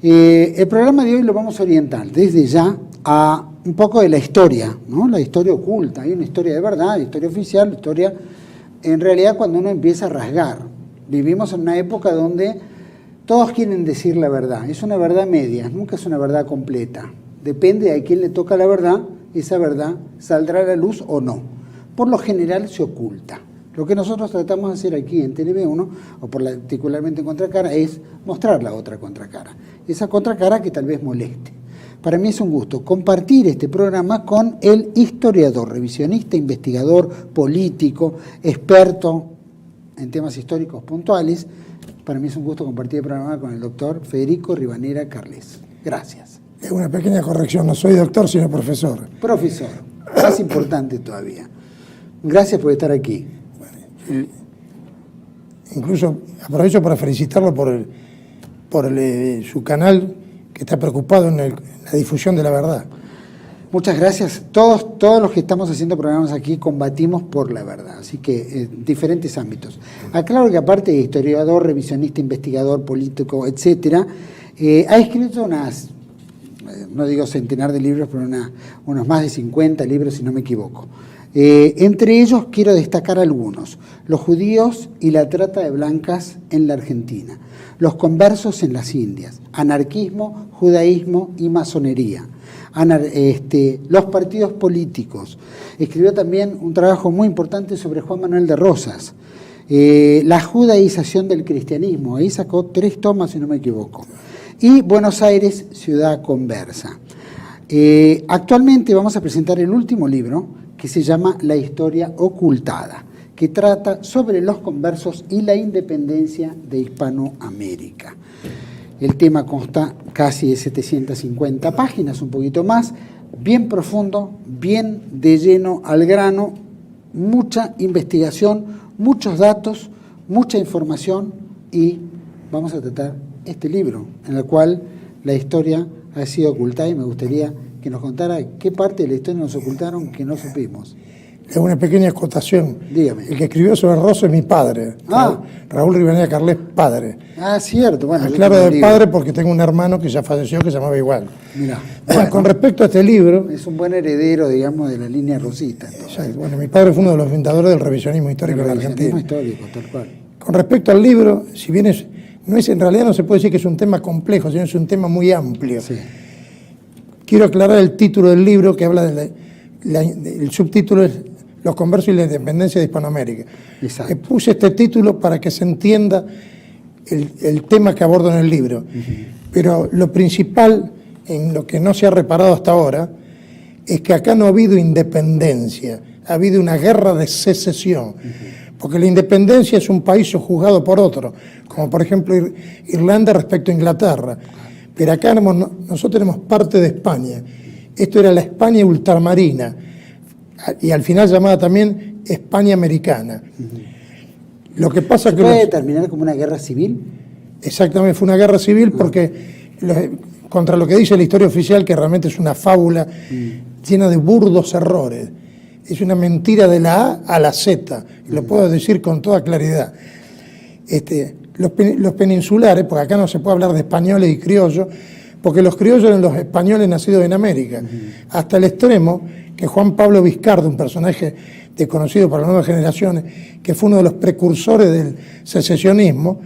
El programa de hoy lo vamos a orientar desde ya a un poco de la historia, ¿no? La historia oculta. Hay una historia de verdad, historia oficial, historia, en realidad, cuando uno empieza a rasgar. Vivimos en una época donde todos quieren decir la verdad. Es una verdad media, nunca es una verdad completa. Depende de a quién le toca la verdad, esa verdad saldrá a la luz o no. Por lo general se oculta. Lo que nosotros tratamos de hacer aquí en TV1, o particularmente en Contracara, es mostrar la otra contracara. Esa contracara que tal vez moleste. Para mí es un gusto compartir este programa con el historiador, revisionista, investigador, político, experto en temas históricos puntuales. Para mí es un gusto compartir el programa con el doctor Federico Rivadeneyra Carles. Gracias. Una pequeña corrección, no soy doctor, sino profesor. Profesor, más importante todavía. Gracias por estar aquí. Incluso aprovecho para felicitarlo por su canal, que está preocupado en la difusión de la verdad. Muchas gracias. Todos los que estamos haciendo programas aquí combatimos por la verdad, así que en diferentes ámbitos. Aclaro que aparte de historiador, revisionista, investigador, político, etcétera, ha escrito unas, no digo centenar de libros, pero unos más de 50 libros, si no me equivoco. Entre ellos quiero destacar algunos: Los judíos y la trata de blancas en la Argentina, Los conversos en las Indias, Anarquismo, Judaísmo y Masonería, los partidos políticos. Escribió también un trabajo muy importante sobre Juan Manuel de Rosas, la judaización del cristianismo. Ahí sacó 3 tomas, si no me equivoco. Y Buenos Aires, ciudad conversa. Actualmente vamos a presentar el último libro, que se llama La historia ocultada, que trata sobre los conversos y la independencia de Hispanoamérica. El tema consta casi de 750 páginas, un poquito más, bien profundo, bien de lleno al grano, mucha investigación, muchos datos, mucha información, y vamos a tratar este libro, en el cual la historia ha sido ocultada, y me gustaría que nos contara qué parte de la historia nos ocultaron que no supimos. Es una pequeña acotación. Dígame. El que escribió sobre Rosas es mi padre, Raúl Rivadeneyra Carles, padre. Ah, cierto. Bueno, claro, de padre porque tengo un hermano que ya falleció que se llamaba igual. Mirá. Bueno, con respecto a este libro... Es un buen heredero, digamos, de la línea rosita. Bueno, mi padre fue uno de los fundadores del revisionismo histórico de la Argentina. Histórico, tal cual. Con respecto al libro, si bien en realidad no se puede decir que es un tema complejo, sino es un tema muy amplio. Sí. Quiero aclarar el título del libro, que habla el subtítulo es Los conversos y la independencia de Hispanoamérica. Exacto. Puse este título para que se entienda el tema que abordo en el libro. Pero lo principal, en lo que no se ha reparado hasta ahora, es que acá no ha habido independencia, ha habido una guerra de secesión. Porque la independencia es un país sojuzgado por otro, como por ejemplo Irlanda respecto a Inglaterra. Pero acá nosotros tenemos parte de España. Esto era la España ultramarina, y al final llamada también España americana. Lo que pasa ¿Se puede terminar como una guerra civil? Exactamente, fue una guerra civil porque contra lo que dice la historia oficial, que realmente es una fábula llena de burdos errores. Es una mentira de la A a la Z, lo puedo decir con toda claridad. Los peninsulares, porque acá no se puede hablar de españoles y criollos, porque los criollos eran los españoles nacidos en América, hasta el extremo que Juan Pablo Vizcardo, un personaje desconocido para las nuevas generaciones, que fue uno de los precursores del secesionismo,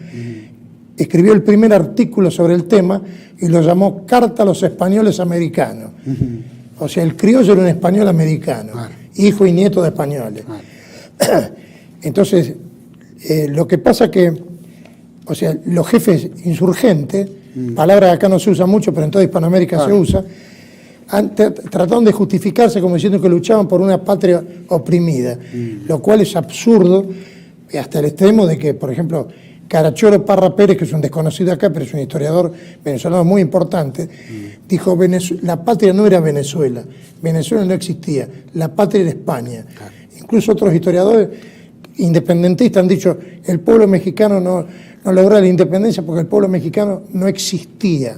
escribió el primer artículo sobre el tema y lo llamó Carta a los Españoles Americanos. O sea, el criollo era un español americano, hijo y nieto de españoles. Entonces, lo que pasa que, o sea, los jefes insurgentes, palabra que acá no se usa mucho, pero en toda Hispanoamérica se usa, trataron de justificarse como diciendo que luchaban por una patria oprimida, lo cual es absurdo, hasta el extremo de que, por ejemplo, Carachoro Parra Pérez, que es un desconocido acá, pero es un historiador venezolano muy importante, dijo, la patria no era Venezuela, Venezuela no existía, la patria era España. Incluso otros historiadores independentistas han dicho, el pueblo mexicano no logró la independencia porque el pueblo mexicano no existía.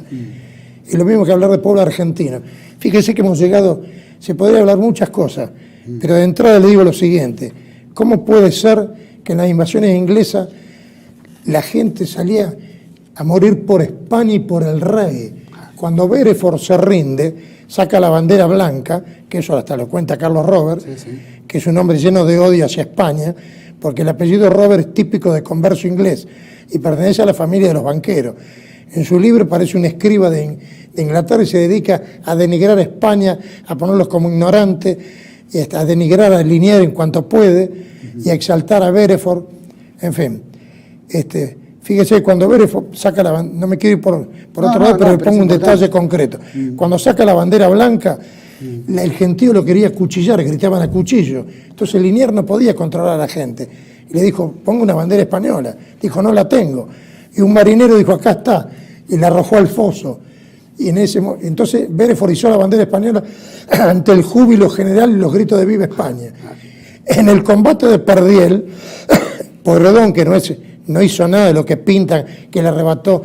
Y lo mismo que hablar del pueblo argentino. Fíjese que hemos llegado, se podría hablar muchas cosas, pero de entrada le digo lo siguiente: ¿cómo puede ser que en las invasiones inglesas la gente salía a morir por España y por el rey. Cuando Bereford se rinde, saca la bandera blanca, que eso hasta lo cuenta Carlos Roberts, que es un hombre lleno de odio hacia España, porque el apellido Roberts es típico de converso inglés y pertenece a la familia de los banqueros. En su libro parece un escriba de Inglaterra y se dedica a denigrar a España, a ponerlos como ignorantes, y a denigrar a Liniers en cuanto puede, y a exaltar a Bereford. En fin, fíjese, cuando Bereford saca la bandera, no me quiero ir por otro lado, pero le pongo un detalle concreto. Cuando saca la bandera blanca, el gentío lo quería cuchillar, gritaban a cuchillo. Entonces Liniers no podía controlar a la gente. Y le dijo, ponga una bandera española. Dijo, no la tengo. Y un marinero dijo, acá está. Y la arrojó al foso. Y entonces Bereford izó la bandera española ante el júbilo general y los gritos de ¡Viva España! En el combate de Perdiel, Pueyrredón, que no hizo nada de lo que pintan, que le arrebató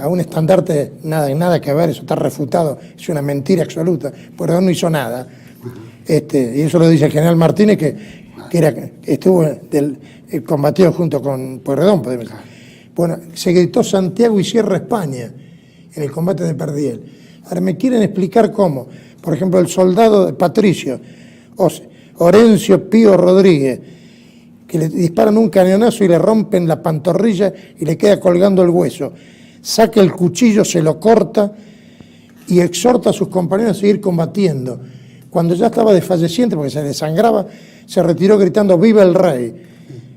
a un estandarte, nada que ver, eso está refutado, es una mentira absoluta. Pueyrredón no hizo nada. Y eso lo dice el general Martínez, que combatió junto con Pueyrredón. Bueno, se gritó Santiago y cierra España en el combate de Perdiel. Ahora me quieren explicar cómo. Por ejemplo, el soldado de Patricio, Orencio Pío Rodríguez, que le disparan un cañonazo y le rompen la pantorrilla y le queda colgando el hueso. Saca el cuchillo, se lo corta y exhorta a sus compañeros a seguir combatiendo. Cuando ya estaba desfalleciente, porque se desangraba, se retiró gritando ¡Viva el rey!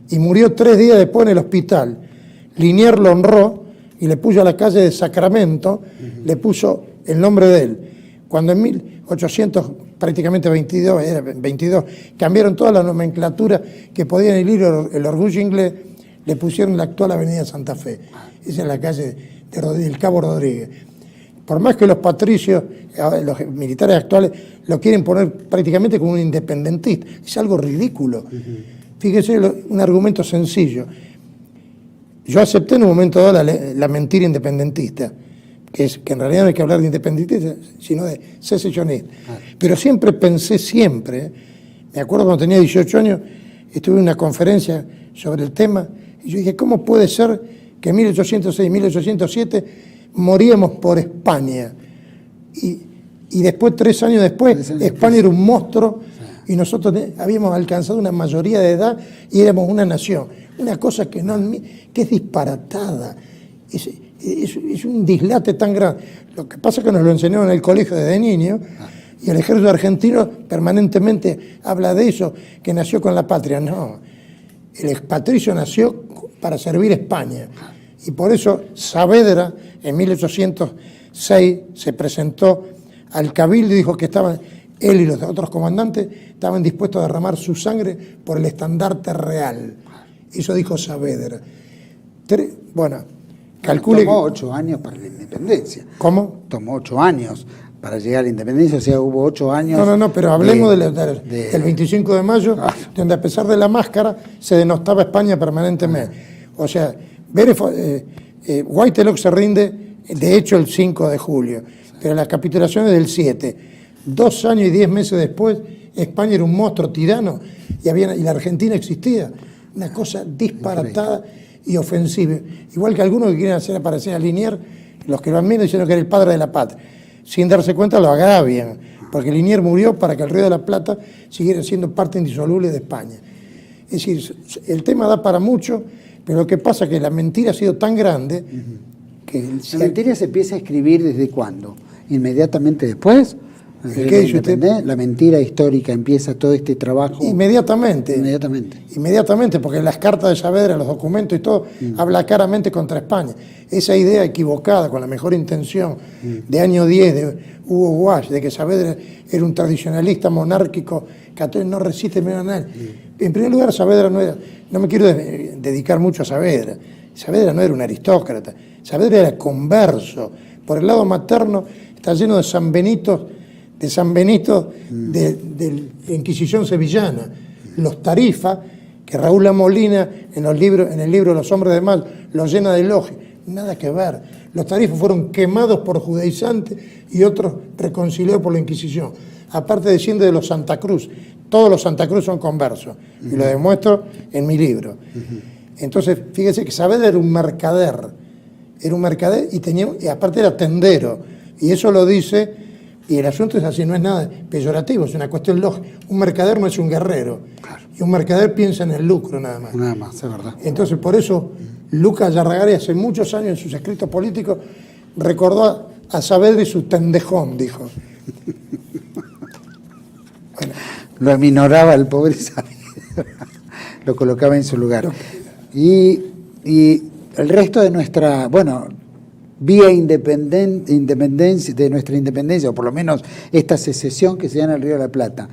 Y murió 3 días después en el hospital. Liniers lo honró y le puso a la calle de Sacramento, le puso el nombre de él. Cuando en 1800, prácticamente 22, cambiaron toda la nomenclatura que podían herir el orgullo inglés, le pusieron la actual avenida Santa Fe. Esa es la calle del Cabo Rodríguez. Por más que los patricios, los militares actuales, lo quieren poner prácticamente como un independentista, es algo ridículo. Fíjese, un argumento sencillo. Yo acepté en un momento dado la mentira independentista, que en realidad no hay que hablar de independentistas, sino de secesionistas. Pero siempre pensé, me acuerdo cuando tenía 18 años, estuve en una conferencia sobre el tema, y yo dije, ¿cómo puede ser que en 1806 y 1807 moríamos por España? Y después, 3 años después, España era un monstruo y nosotros habíamos alcanzado una mayoría de edad y éramos una nación. Una cosa que es disparatada, es un dislate tan grande. Lo que pasa es que nos lo enseñaron en el colegio desde niño y el ejército argentino permanentemente habla de eso, que nació con la patria. No, el patricio nació para servir a España y por eso Saavedra en 1806 se presentó al cabildo y dijo que él y los otros comandantes estaban dispuestos a derramar su sangre por el estandarte real. Eso dijo Saavedra. Bueno, calcule... Tomó 8 años para la independencia. ¿Cómo? Tomó 8 años para llegar a la independencia, o sea, hubo 8 años... No, pero hablemos del 25 de mayo, donde a pesar de la máscara se denostaba España permanentemente. O sea, Whitelock se rinde, de hecho, el 5 de julio, pero la capitulación es del 7. 2 años y 10 meses después, España era un monstruo tirano y la Argentina existía. Una cosa disparatada y ofensiva. Igual que algunos que quieren hacer aparecer a Liniers, los que lo admiran diciendo que era el padre de la patria. Sin darse cuenta lo agravian, porque Liniers murió para que el Río de la Plata siguiera siendo parte indisoluble de España. Es decir, el tema da para mucho, pero lo que pasa es que la mentira ha sido tan grande que... ¿La mentira se empieza a escribir desde cuándo? ¿Inmediatamente después? ¿Qué dice usted? La mentira histórica empieza todo este trabajo. Inmediatamente, porque las cartas de Saavedra, los documentos y todo, habla claramente contra España. Esa idea equivocada, con la mejor intención, de año 10 de Hugo Walsh, de que Saavedra era un tradicionalista monárquico, católico, no resiste menos a nadie. En primer lugar, Saavedra no me quiero dedicar mucho a Saavedra. Saavedra no era un aristócrata, Saavedra era converso. Por el lado materno está lleno de San Benito de la Inquisición sevillana, los Tarifa, que Raúl La Molina en el libro Los hombres de mal los llena de elogios. Nada que ver. Los Tarifas fueron quemados por judaizantes y otros reconciliados por la Inquisición. Aparte desciende de los Santa Cruz. Todos los Santa Cruz son conversos. Y lo demuestro en mi libro. Entonces, fíjese que Saavedra era un mercader. era un mercader y aparte era tendero. Y eso lo dice, y el asunto es así, no es nada peyorativo, es una cuestión lógica. Un mercader no es un guerrero. Claro. Y un mercader piensa en el lucro nada más. Nada más, es verdad. Entonces, por eso, Lucas Yarragari hace muchos años en sus escritos políticos recordó a Saavedra y su tendejón, dijo. Bueno. Lo aminoraba el pobre Saavedra, lo colocaba en su lugar. Y el resto de nuestra, vía independencia, de nuestra independencia, o por lo menos esta secesión que se da en el Río de la Plata,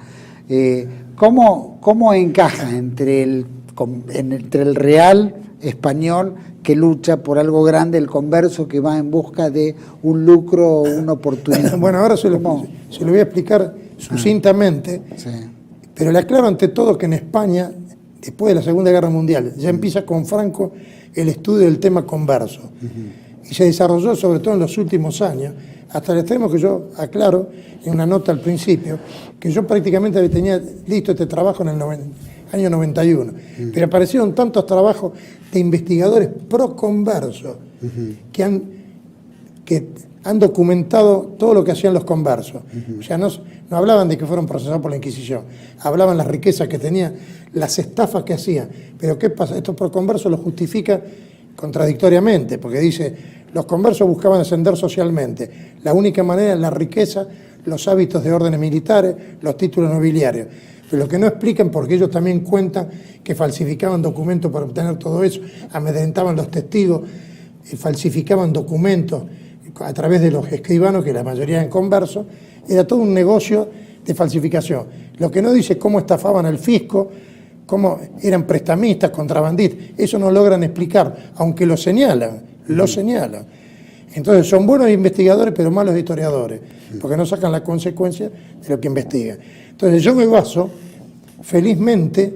¿cómo encaja entre el real español que lucha por algo grande, el converso que va en busca de un lucro o una oportunidad? Bueno, ahora se lo voy a explicar sucintamente, sí. Pero le aclaro ante todo que en España, después de la Segunda Guerra Mundial, ya empieza con Franco el estudio del tema converso. Y se desarrolló sobre todo en los últimos años, hasta el extremo que yo aclaro en una nota al principio, que yo prácticamente tenía listo este trabajo en el año 91. Pero aparecieron tantos trabajos de investigadores pro converso que han documentado todo lo que hacían los conversos. O sea, no hablaban de que fueron procesados por la Inquisición, hablaban las riquezas que tenían, las estafas que hacían. Pero ¿qué pasa? Estos pro conversos lo justifica contradictoriamente, porque dice, los conversos buscaban ascender socialmente. La única manera es la riqueza, los hábitos de órdenes militares, los títulos nobiliarios. Pero lo que no explican, porque ellos también cuentan que falsificaban documentos para obtener todo eso, amedrentaban los testigos, falsificaban documentos a través de los escribanos, que la mayoría eran conversos, era todo un negocio de falsificación. Lo que no dice es cómo estafaban al fisco, cómo eran prestamistas, contrabandistas, eso no logran explicar, aunque lo señalan, Entonces son buenos investigadores, pero malos historiadores, porque no sacan la consecuencia de lo que investigan. Entonces yo me baso, felizmente,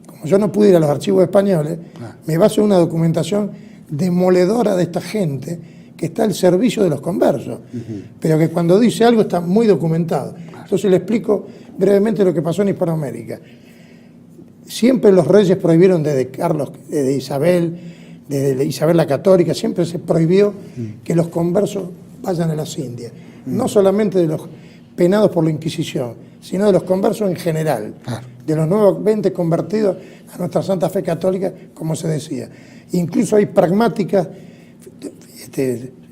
como yo no pude ir a los archivos españoles, me baso en una documentación demoledora de esta gente que está al servicio de los conversos, pero que cuando dice algo está muy documentado. Entonces le explico brevemente lo que pasó en Hispanoamérica. Siempre los reyes prohibieron desde Isabel la Católica, siempre se prohibió que los conversos vayan a las Indias. No solamente de los penados por la Inquisición, sino de los conversos en general, de los nuevamente convertidos a nuestra Santa Fe Católica, como se decía. Incluso hay pragmáticas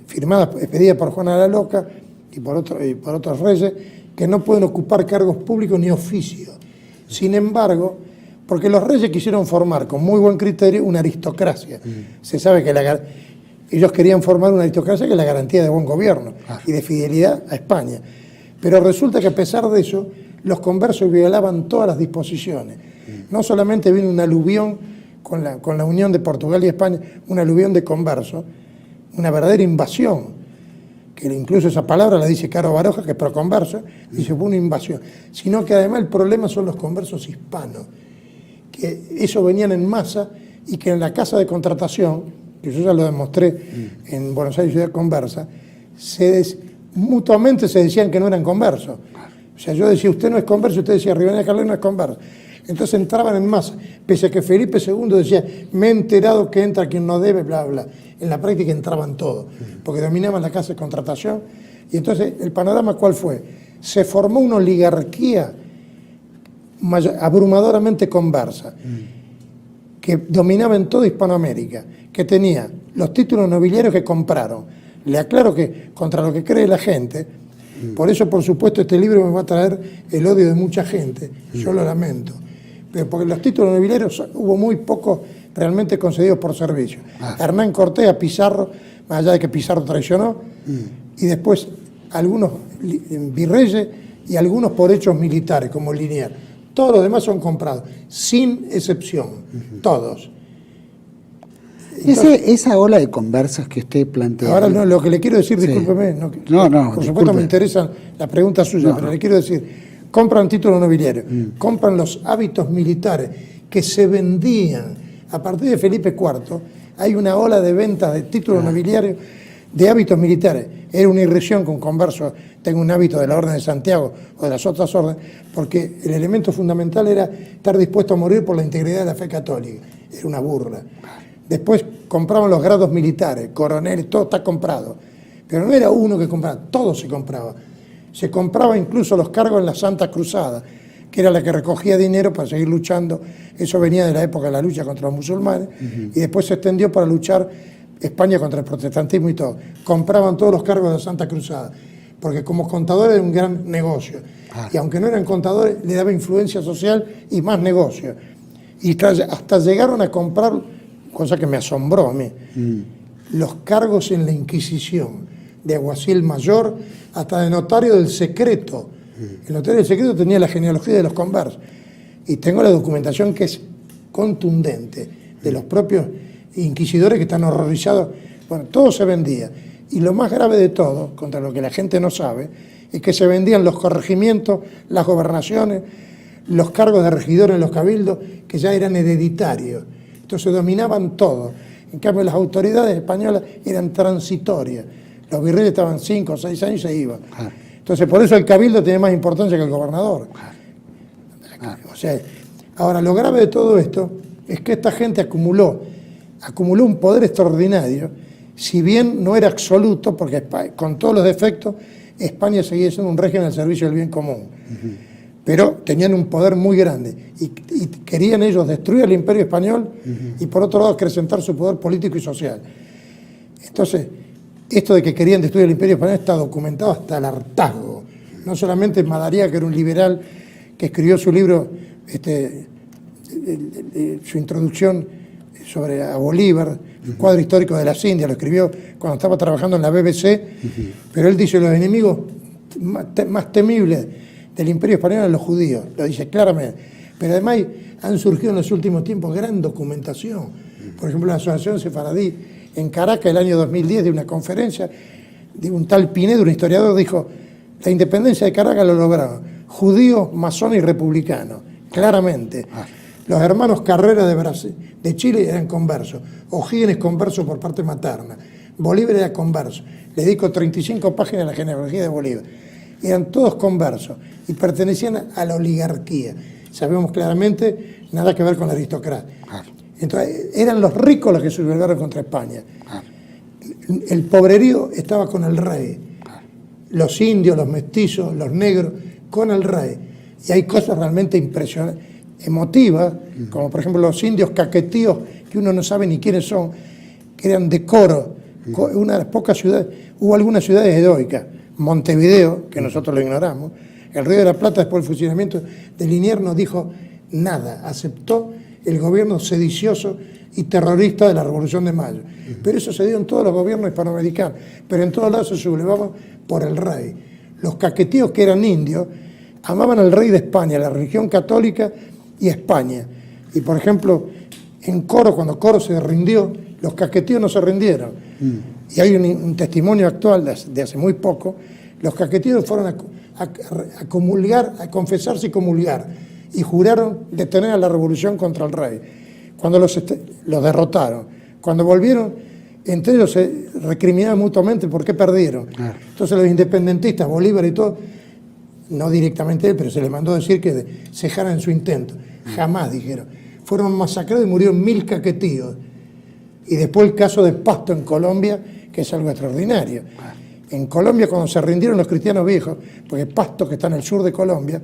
firmadas, expedidas por Juana la Loca y por otros reyes, que no pueden ocupar cargos públicos ni oficios. Sin embargo, porque los reyes quisieron formar con muy buen criterio una aristocracia. Se sabe que ellos querían formar una aristocracia que es la garantía de buen gobierno y de fidelidad a España. Pero resulta que a pesar de eso, los conversos violaban todas las disposiciones. No solamente vino un aluvión con la unión de Portugal y España, un aluvión de conversos, una verdadera invasión, que incluso esa palabra la dice Caro Baroja, que es proconverso, dice fue una invasión, sino que además el problema son los conversos hispanos, que eso venían en masa y que en la casa de contratación, que yo ya lo demostré en Buenos Aires Ciudad Conversa, mutuamente se decían que no eran conversos. O sea, yo decía, usted no es converso, usted decía, Rivadeneira Carlet no es converso. Entonces entraban en masa, pese a que Felipe II decía, me he enterado que entra quien no debe, bla, bla. En la práctica entraban todos, porque dominaban la casa de contratación. Y entonces, ¿el panorama cuál fue? Se formó una oligarquía abrumadoramente conversa, que dominaba en toda Hispanoamérica, que tenía los títulos nobiliarios que compraron. Le aclaro que contra lo que cree la gente, por eso, por supuesto, este libro me va a traer el odio de mucha gente, yo lo lamento. Pero porque los títulos nobiliarios hubo muy pocos realmente concedidos por servicio. Hernán Cortés a Pizarro, más allá de que Pizarro traicionó, y después algunos virreyes y algunos por hechos militares, como Liniers. Todos los demás son comprados, sin excepción, todos. Entonces, esa ola de conversas que usted plantea... Ahora no, lo que le quiero decir, discúlpeme, por supuesto me interesa la pregunta suya, pero le quiero decir, compran títulos nobiliarios, compran los hábitos militares que se vendían. A partir de Felipe IV hay una ola de ventas de títulos nobiliarios de hábitos militares. Era una irrisión que un converso tenga un hábito de la Orden de Santiago o de las otras órdenes, porque el elemento fundamental era estar dispuesto a morir por la integridad de la fe católica. Era una burla. Después compraban los grados militares, coroneles, todo está comprado. Pero no era uno que compraba, todo se compraba. Se compraba incluso los cargos en la Santa Cruzada, que era la que recogía dinero para seguir luchando. Eso venía de la época de la lucha contra los musulmanes, y después se extendió para luchar España contra el protestantismo y todo. Compraban todos los cargos de la Santa Cruzada, porque como contadores era un gran negocio. Y aunque no eran contadores, le daba influencia social y más negocio. Y hasta llegaron a comprar, cosa que me asombró a mí, los cargos en la Inquisición, de alguacil mayor hasta de notario del secreto. El notario del secreto tenía la genealogía de los conversos. Y tengo la documentación que es contundente de los propios inquisidores que están horrorizados. Bueno, todo se vendía. Y lo más grave de todo, contra lo que la gente no sabe, es que se vendían los corregimientos, las gobernaciones, los cargos de regidores en los cabildos, que ya eran hereditarios. Entonces dominaban todo. En cambio, las autoridades españolas eran transitorias. Los virreyes estaban 5 o 6 años y se iban. Entonces, por eso el cabildo tiene más importancia que el gobernador. O sea, ahora, lo grave de todo esto es que esta gente acumuló un poder extraordinario, si bien no era absoluto, porque con todos los defectos, España seguía siendo un régimen al servicio del bien común. Pero tenían un poder muy grande y querían ellos destruir el imperio español y por otro lado acrecentar su poder político y social. Entonces, esto de que querían destruir el imperio español está documentado hasta el hartazgo. No solamente Madariaga, que era un liberal que escribió su libro, su introducción sobre a Bolívar, el cuadro histórico de las Indias, lo escribió cuando estaba trabajando en la BBC, pero él dice los enemigos más temibles del imperio español eran los judíos, lo dice claramente. Pero además han surgido en los últimos tiempos gran documentación. Por ejemplo, la Asociación Sefaradí en Caracas, el año 2010, de una conferencia de un tal Pinedo, un historiador, dijo: la independencia de Caracas lo lograron judíos, masones y republicanos, claramente. Los hermanos Carrera de Chile eran conversos, O'Higgins converso por parte materna, Bolívar era converso, le dedico 35 páginas a la genealogía de Bolívar. Eran todos conversos y pertenecían a la oligarquía. Sabemos claramente nada que ver con la aristocracia. Entonces, eran los ricos los que se rebelaron contra España. El pobrerío estaba con el rey. Los indios, los mestizos, los negros, con el rey. Y hay cosas realmente impresionantes, emotivas, como por ejemplo los indios caquetíos, que uno no sabe ni quiénes son, que eran de Coro, una de las pocas ciudades, hubo algunas ciudades heroicas, Montevideo, que nosotros lo ignoramos, el Río de la Plata, después del fusilamiento de Liniers, no dijo nada, aceptó el gobierno sedicioso y terrorista de la Revolución de Mayo. Pero eso se dio en todos los gobiernos hispanoamericanos, pero en todos lados se sublevaban por el rey. Los caquetíos, que eran indios, amaban al rey de España, la religión católica y España. Y por ejemplo, en Coro, cuando Coro se rindió, los caquetíos no se rindieron. Y hay un testimonio actual de hace muy poco. Los caquetíos fueron a comulgar, a confesarse y comulgar, y juraron detener a la revolución contra el rey. Cuando los derrotaron, cuando volvieron, entre ellos se recriminaban mutuamente por qué perdieron. Entonces los independentistas, Bolívar y todo, no directamente él, pero se le mandó decir que cejaran en su intento. Jamás, dijeron. Fueron masacrados y murieron 1000 caquetíos. Y después el caso de Pasto en Colombia, que es algo extraordinario. En Colombia, cuando se rindieron los cristianos viejos, porque Pasto, que está en el sur de Colombia,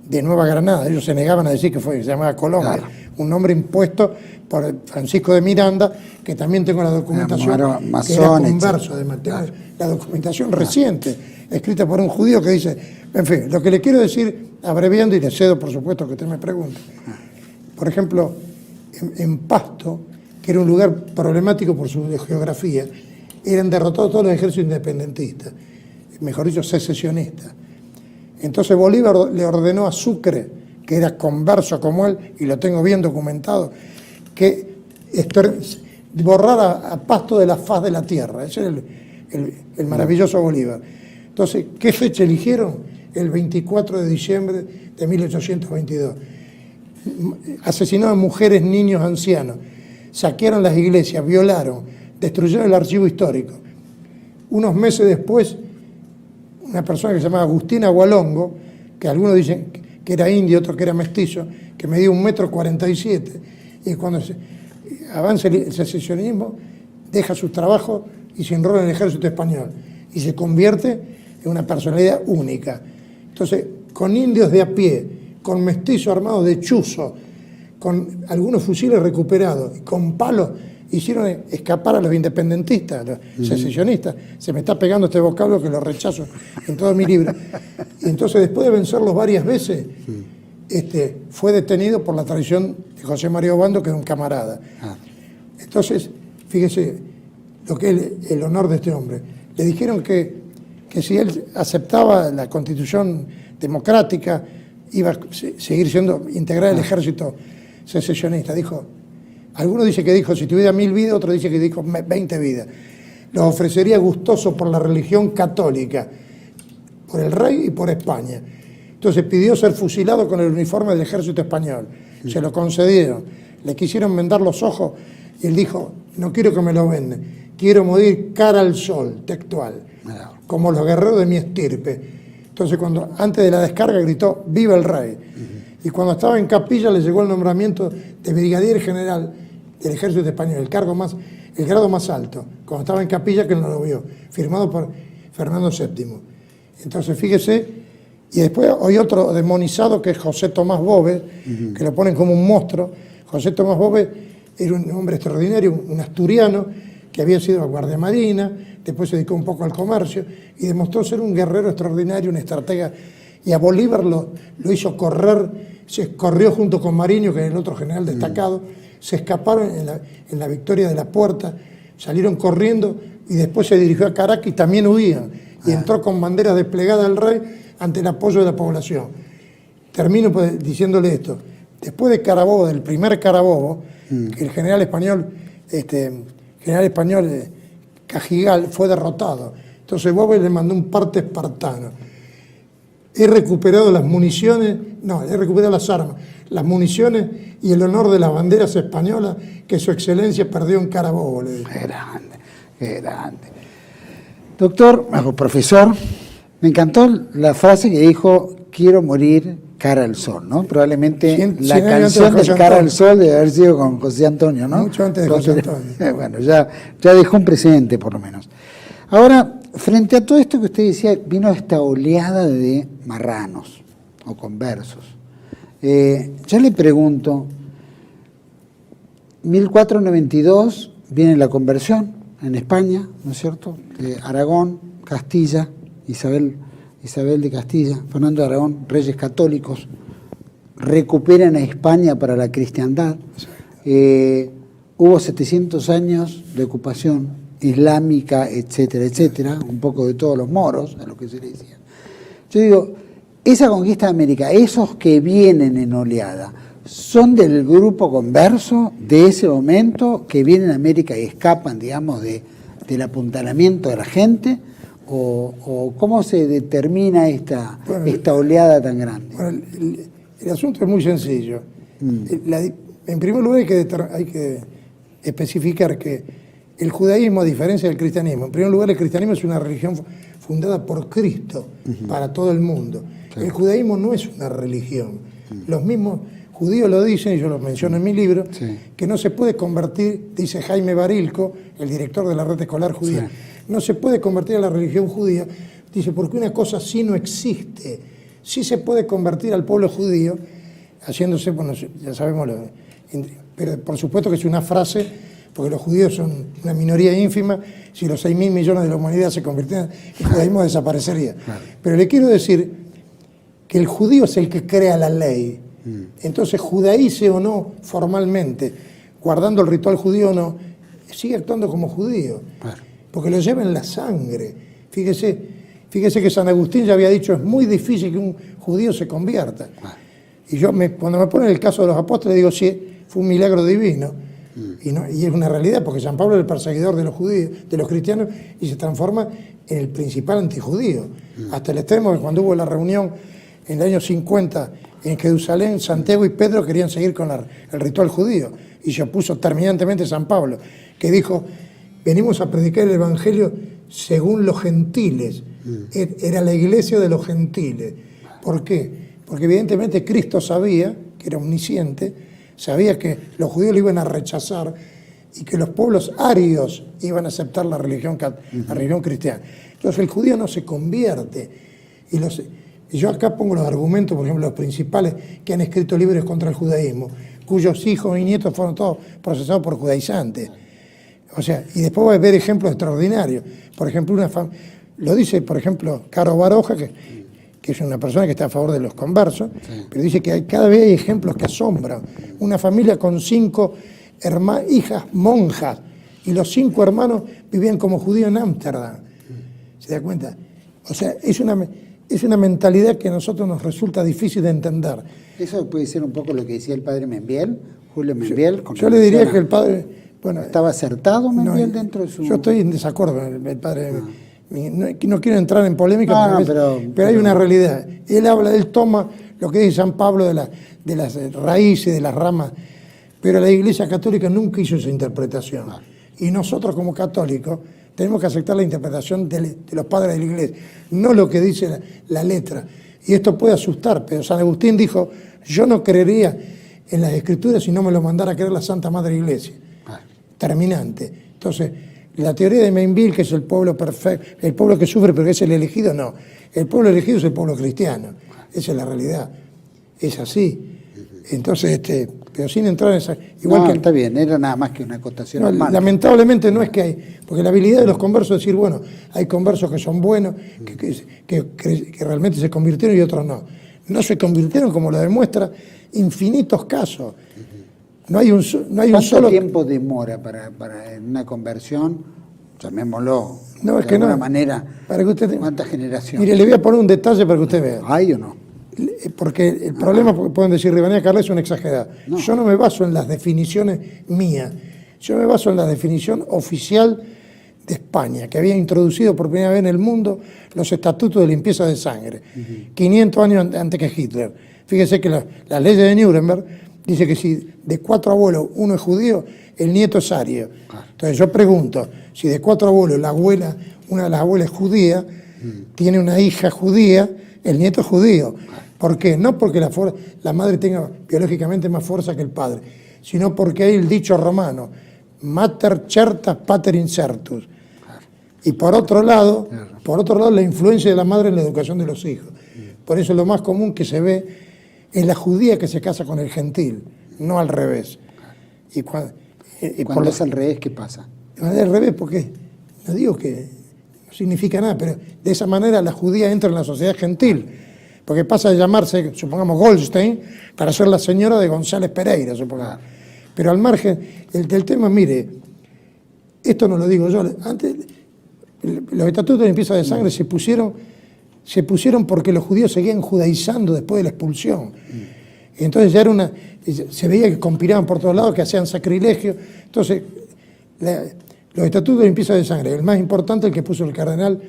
de Nueva Granada, ellos se negaban a decir que se llamaba Colombia, un nombre impuesto por Francisco de Miranda, que también tengo la documentación, que era converso, además, tengo la documentación reciente, escrita por un judío que dice, en fin, lo que le quiero decir, abreviando, y le cedo por supuesto que usted me pregunte, por ejemplo, en Pasto, que era un lugar problemático por su geografía, eran derrotados todos los ejércitos independentistas, mejor dicho, secesionistas. Entonces Bolívar le ordenó a Sucre, que era converso como él, y lo tengo bien documentado, que borrara a Pasto de la faz de la tierra. Ese era el maravilloso Bolívar. Entonces, ¿qué fecha eligieron? El 24 de diciembre de 1822. Asesinaron mujeres, niños, ancianos, saquearon las iglesias, violaron, destruyeron el archivo histórico. Unos meses después, una persona que se llamaba Agustín Agualongo, que algunos dicen que era indio, otros que era mestizo, que medía 1,47 m, y cuando avanza el secesionismo, deja sus trabajos y se enrola en el ejército español y se convierte en una personalidad única. Entonces, con indios de a pie, con mestizos armados de chuzo, con algunos fusiles recuperados, con palos, hicieron escapar a los independentistas, a los secesionistas. Se me está pegando este vocablo que lo rechazo en todo mi libro. Y entonces, después de vencerlos varias veces, fue detenido por la traición de José María Obando, que era un camarada. Entonces, fíjese lo que es el honor de este hombre. Le dijeron que si él aceptaba la Constitución democrática, iba a seguir siendo integrado al ejército secesionista. Dijo, algunos dicen que dijo, si tuviera 1000 vidas, otros dicen que dijo 20 vidas. Los ofrecería gustoso por la religión católica, por el rey y por España. Entonces pidió ser fusilado con el uniforme del ejército español. Se lo concedieron. Le quisieron vendar los ojos y él dijo, no quiero que me lo venden, quiero morir cara al sol, textual, como los guerreros de mi estirpe. Entonces, antes de la descarga gritó, ¡viva el rey! Y cuando estaba en Capilla le llegó el nombramiento de brigadier general del ejército español, el grado más alto, cuando estaba en Capilla, que no lo vio, firmado por Fernando VII. Entonces, fíjese, y después hay otro demonizado que es José Tomás Boves, que lo ponen como un monstruo. José Tomás Boves era un hombre extraordinario, un asturiano, que había sido guardia marina, después se dedicó un poco al comercio y demostró ser un guerrero extraordinario, un estratega. Y a Bolívar lo hizo correr, se corrió junto con Mariño, que era el otro general destacado, se escaparon en la victoria de la Puerta, salieron corriendo y después se dirigió a Caracas y también huían. Y entró con banderas desplegadas al rey ante el apoyo de la población. Termino pues diciéndole esto. Después de Carabobo, del primer Carabobo, que el general español Cajigal fue derrotado. Entonces Boves le mandó un parte espartano. He recuperado las municiones, he recuperado las armas, las municiones y el honor de las banderas españolas que su excelencia perdió en Carabobo, le dijo. Qué grande, qué grande. Doctor, profesor, me encantó la frase que dijo, quiero morir cara al sol, ¿no? Probablemente la canción de Cara al Sol debe haber sido con José Antonio, ¿no? Mucho antes de José Antonio. Bueno, ya dejó un precedente, por lo menos. Ahora, frente a todo esto que usted decía, vino esta oleada de marranos o conversos. Yo le pregunto, 1492 viene la conversión en España, ¿no es cierto? Aragón, Castilla, Isabel de Castilla, Fernando de Aragón, reyes católicos, recuperan a España para la cristiandad. Hubo 700 años de ocupación islámica, etcétera, etcétera, un poco de todos los moros, a lo que se le decía. Yo digo, esa conquista de América, esos que vienen en oleada, ¿son del grupo converso de ese momento, que vienen a América y escapan, digamos, del apuntalamiento de la gente? ¿O cómo se determina esta oleada tan grande? Bueno, el asunto es muy sencillo. En primer lugar hay que especificar que el judaísmo, a diferencia del cristianismo, en primer lugar el cristianismo es una religión fundada por Cristo para todo el mundo. Sí. El judaísmo no es una religión. Los mismos judíos lo dicen, y yo lo menciono en mi libro, que no se puede convertir, dice Jaime Barilco, el director de la red escolar judía, no se puede convertir a la religión judía, dice, porque una cosa así no existe. Sí se puede convertir al pueblo judío, haciéndose, bueno, ya sabemos, pero por supuesto que es una frase, porque los judíos son una minoría ínfima, si los 6.000 millones de la humanidad se convirtieran, el judaísmo desaparecería. Claro. Pero le quiero decir que el judío es el que crea la ley. Entonces, judaíce o no formalmente, guardando el ritual judío o no, sigue actuando como judío. Claro. Porque lo lleva en la sangre. Fíjese que San Agustín ya había dicho, es muy difícil que un judío se convierta. Y yo, cuando me ponen el caso de los apóstoles, digo, sí, fue un milagro divino. Y es una realidad, porque San Pablo era el perseguidor de los judíos, de los cristianos, y se transforma en el principal antijudío. Hasta el extremo que cuando hubo la reunión en el año 50 en Jerusalén, Santiago y Pedro querían seguir con el ritual judío. Y se opuso terminantemente San Pablo, que dijo, venimos a predicar el evangelio según los gentiles. Era la iglesia de los gentiles. ¿Por qué? Porque evidentemente Cristo sabía, que era omnisciente, sabía que los judíos lo iban a rechazar y que los pueblos arios iban a aceptar la religión cristiana. Entonces el judío no se convierte. Y yo acá pongo los argumentos, por ejemplo, los principales que han escrito libros contra el judaísmo, cuyos hijos y nietos fueron todos procesados por judaizantes. O sea, y después va a haber ejemplos extraordinarios. Por ejemplo, lo dice, por ejemplo, Caro Baroja, que es una persona que está a favor de los conversos, sí, pero dice que cada vez hay ejemplos que asombran. Una familia con 5 hijas monjas, y los 5 hermanos vivían como judíos en Ámsterdam. ¿Se da cuenta? O sea, es una mentalidad que a nosotros nos resulta difícil de entender. Eso puede ser un poco lo que decía el padre Membiel, Julio Membiel. Yo le diría que el padre... Bueno, ¿estaba acertado Membiel dentro de su...? Yo estoy en desacuerdo con el padre. No quiero entrar en polémica, pero hay una realidad. Él toma lo que dice San Pablo de las raíces, de las ramas, pero la Iglesia Católica nunca hizo esa interpretación. Y nosotros como católicos tenemos que aceptar la interpretación de los padres de la Iglesia, no lo que dice la letra. Y esto puede asustar, pero San Agustín dijo, yo no creería en las Escrituras si no me lo mandara a creer la Santa Madre Iglesia. Terminante. Entonces, la teoría de Membiel, que es el pueblo perfecto, el pueblo que sufre pero que es el elegido, no. El pueblo elegido es el pueblo cristiano. Esa es la realidad. Es así. Entonces, pero sin entrar en esa... Igual que está bien, era nada más que una acotación. No, lamentablemente no es que hay... Porque la habilidad de los conversos es decir, bueno, hay conversos que son buenos, que realmente se convirtieron y otros no. No se convirtieron, como lo demuestra infinitos casos. No hay un ¿Cuánto tiempo demora para una conversión? Llamémoslo de alguna manera. Para que usted, ¿cuántas generaciones? Mire, le voy a poner un detalle para que usted vea. ¿Hay o no? Porque el problema, pueden decir, Rivadeneyra Carla es una exagerada. No. Yo no me baso en las definiciones mías. Yo me baso en la definición oficial de España, que había introducido por primera vez en el mundo los estatutos de limpieza de sangre, 500 años antes que Hitler. Fíjese que las leyes de Nuremberg dice que si de 4 abuelos uno es judío, el nieto es ario. Entonces yo pregunto, si de 4 abuelos una de las abuelas es judía, tiene una hija judía, el nieto es judío. ¿Por qué? No porque la madre tenga biológicamente más fuerza que el padre, sino porque hay el dicho romano, mater certas pater incertus. Y por otro lado, la influencia de la madre en la educación de los hijos. Por eso lo más común que se ve es la judía que se casa con el gentil, no al revés. Y cuando es al revés, ¿qué pasa? Al revés, porque no digo que no significa nada, pero de esa manera la judía entra en la sociedad gentil, porque pasa de llamarse, supongamos, Goldstein, para ser la señora de González Pereira, supongamos. Pero al margen del tema, mire, esto no lo digo yo, antes los estatutos de limpieza de sangre se pusieron porque los judíos seguían judaizando después de la expulsión. Entonces ya se veía que conspiraban por todos lados, que hacían sacrilegio. Entonces, los estatutos de limpieza de sangre, el más importante, el que puso el cardenal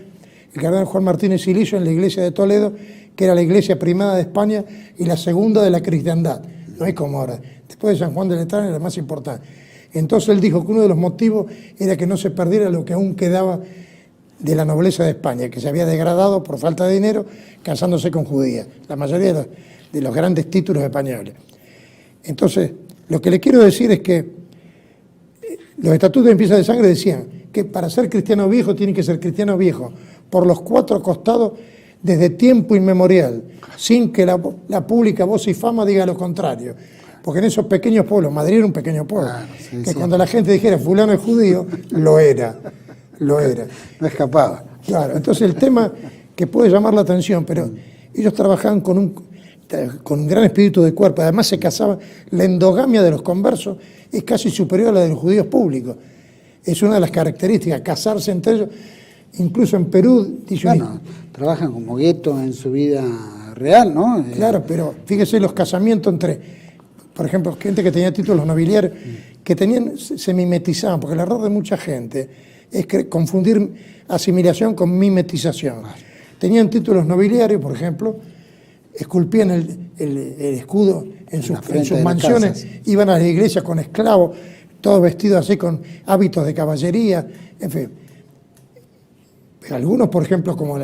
Juan Martínez Silicio en la iglesia de Toledo, que era la iglesia primada de España y la segunda de la cristiandad. No es como ahora. Después de San Juan de Letrán era la más importante. Entonces él dijo que uno de los motivos era que no se perdiera lo que aún quedaba de la nobleza de España, que se había degradado por falta de dinero, casándose con judías, la mayoría de los grandes títulos españoles. Entonces, lo que le quiero decir es que los estatutos de limpieza de sangre decían que para ser cristiano viejo tiene que ser cristiano viejo por los 4 costados desde tiempo inmemorial, sin que la pública voz y fama diga lo contrario. Porque en esos pequeños pueblos, Madrid era un pequeño pueblo, que cuando la gente dijera fulano es judío, lo era. No escapaba. Claro, entonces el tema que puede llamar la atención, pero ellos trabajaban con un gran espíritu de cuerpo, además se casaban, la endogamia de los conversos es casi superior a la de los judíos públicos. Es una de las características, casarse entre ellos, incluso en Perú. Trabajan como gueto en su vida real, ¿no? Claro, pero fíjese los casamientos entre, por ejemplo, gente que tenía títulos nobiliarios, que se mimetizaban, porque el error de mucha gente es confundir asimilación con mimetización. Tenían títulos nobiliarios, por ejemplo, esculpían el escudo en sus mansiones, iban a la iglesia con esclavos, todos vestidos así con hábitos de caballería, en fin. Pero algunos, por ejemplo, como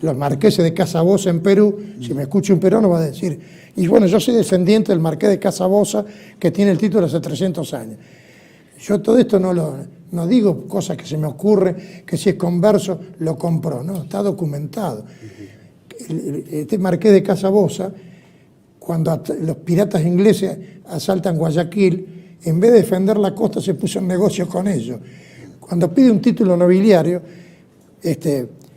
los marqueses de Casabosa en Perú, si me escucha un peruano va a decir, y bueno, yo soy descendiente del marqués de Casabosa que tiene el título hace 300 años. Yo todo esto no digo cosas que se me ocurre, que si es converso lo compró, no, está documentado. Este marqués de Casabosa, cuando los piratas ingleses asaltan Guayaquil, en vez de defender la costa se puso en negocio con ellos. Cuando pide un título nobiliario,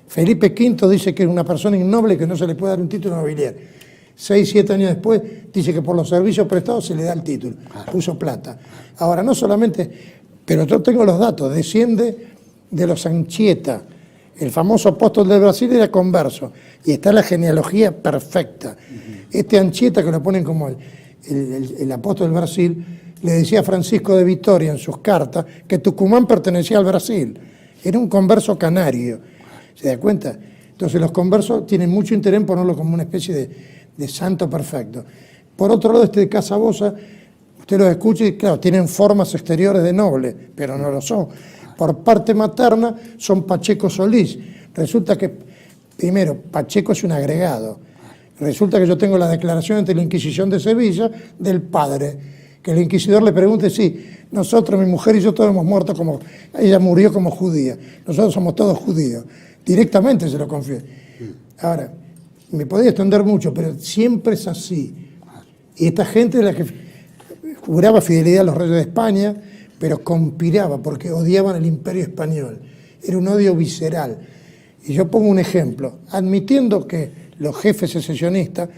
Felipe V dice que es una persona innoble que no se le puede dar un título nobiliario. 6, 7 años después dice que por los servicios prestados se le da el título, puso plata. Ahora, no solamente, pero yo tengo los datos, desciende de los Anchieta, el famoso apóstol del Brasil era converso, y está la genealogía perfecta. Este Anchieta, que lo ponen como el apóstol del Brasil, le decía a Francisco de Vitoria en sus cartas que Tucumán pertenecía al Brasil, era un converso canario, ¿se da cuenta? Entonces los conversos tienen mucho interés en ponerlo como una especie de santo perfecto. Por otro lado, de Casabosa, usted los escucha y claro, tienen formas exteriores de noble, pero no lo son. Por parte materna son Pacheco Solís. Resulta que, primero, Pacheco es un agregado. Resulta que yo tengo la declaración ante la Inquisición de Sevilla del padre, que el inquisidor le pregunte, sí, nosotros, mi mujer y yo todos hemos muerto como, ella murió como judía, nosotros somos todos judíos. Directamente se lo confío. Ahora, me podría extender mucho, pero siempre es así. Y esta gente es la que juraba fidelidad a los reyes de España, pero conspiraba porque odiaban el imperio español. Era un odio visceral. Y yo pongo un ejemplo. Admitiendo que los jefes secesionistas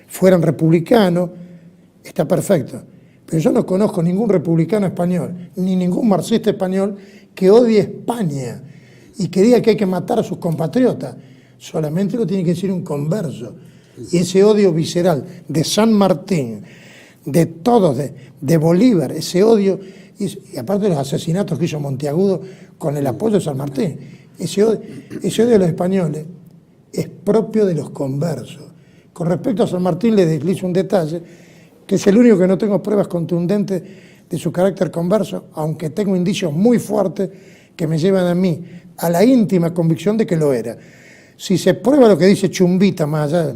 fueran republicanos, está perfecto. Pero yo no conozco ningún republicano español, ni ningún marxista español que odie España y que diga que hay que matar a sus compatriotas. Solamente lo tiene que decir un converso. Y ese odio visceral de San Martín, de todos, de Bolívar, ese odio, y aparte de los asesinatos que hizo Monteagudo con el apoyo de San Martín, ese odio de los españoles es propio de los conversos. Con respecto a San Martín le deslizo un detalle, que es el único que no tengo pruebas contundentes de su carácter converso, aunque tengo indicios muy fuertes que me llevan a mí a la íntima convicción de que lo era. Si se prueba lo que dice Chumbita, más allá,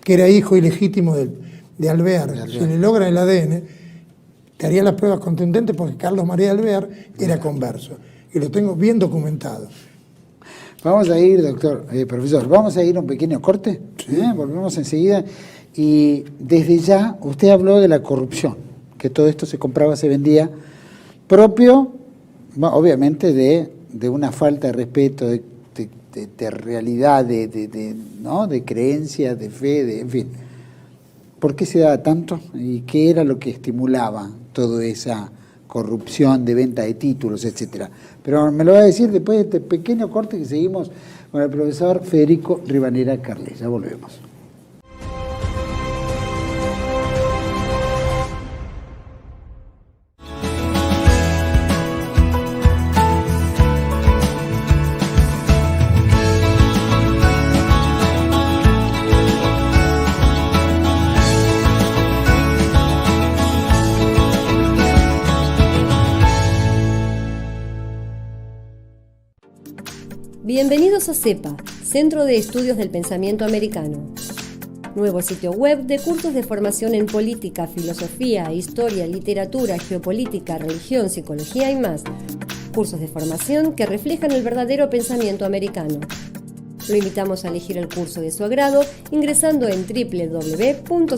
que era hijo ilegítimo de Alvear, si le logran el ADN, te haría las pruebas contundentes porque Carlos María Alvear era converso. Y lo tengo bien documentado. Vamos a ir, doctor, profesor, vamos a ir a un pequeño corte, volvemos enseguida. Y desde ya, usted habló de la corrupción, que todo esto se compraba, se vendía, propio, obviamente, de una falta de respeto, de realidad, ¿no? De creencia, de fe, en fin. ¿Por qué se daba tanto? ¿Y qué era lo que estimulaba toda esa corrupción de venta de títulos, etcétera? Pero me lo va a decir después de este pequeño corte que seguimos con el profesor Federico Rivadeneira Carles. Ya volvemos. Bienvenidos a CEPA, Centro de Estudios del Pensamiento Americano. Nuevo sitio web de cursos de formación en política, filosofía, historia, literatura, geopolítica, religión, psicología y más. Cursos de formación que reflejan el verdadero pensamiento americano. Lo invitamos a elegir el curso de su agrado ingresando en www.cepa.la.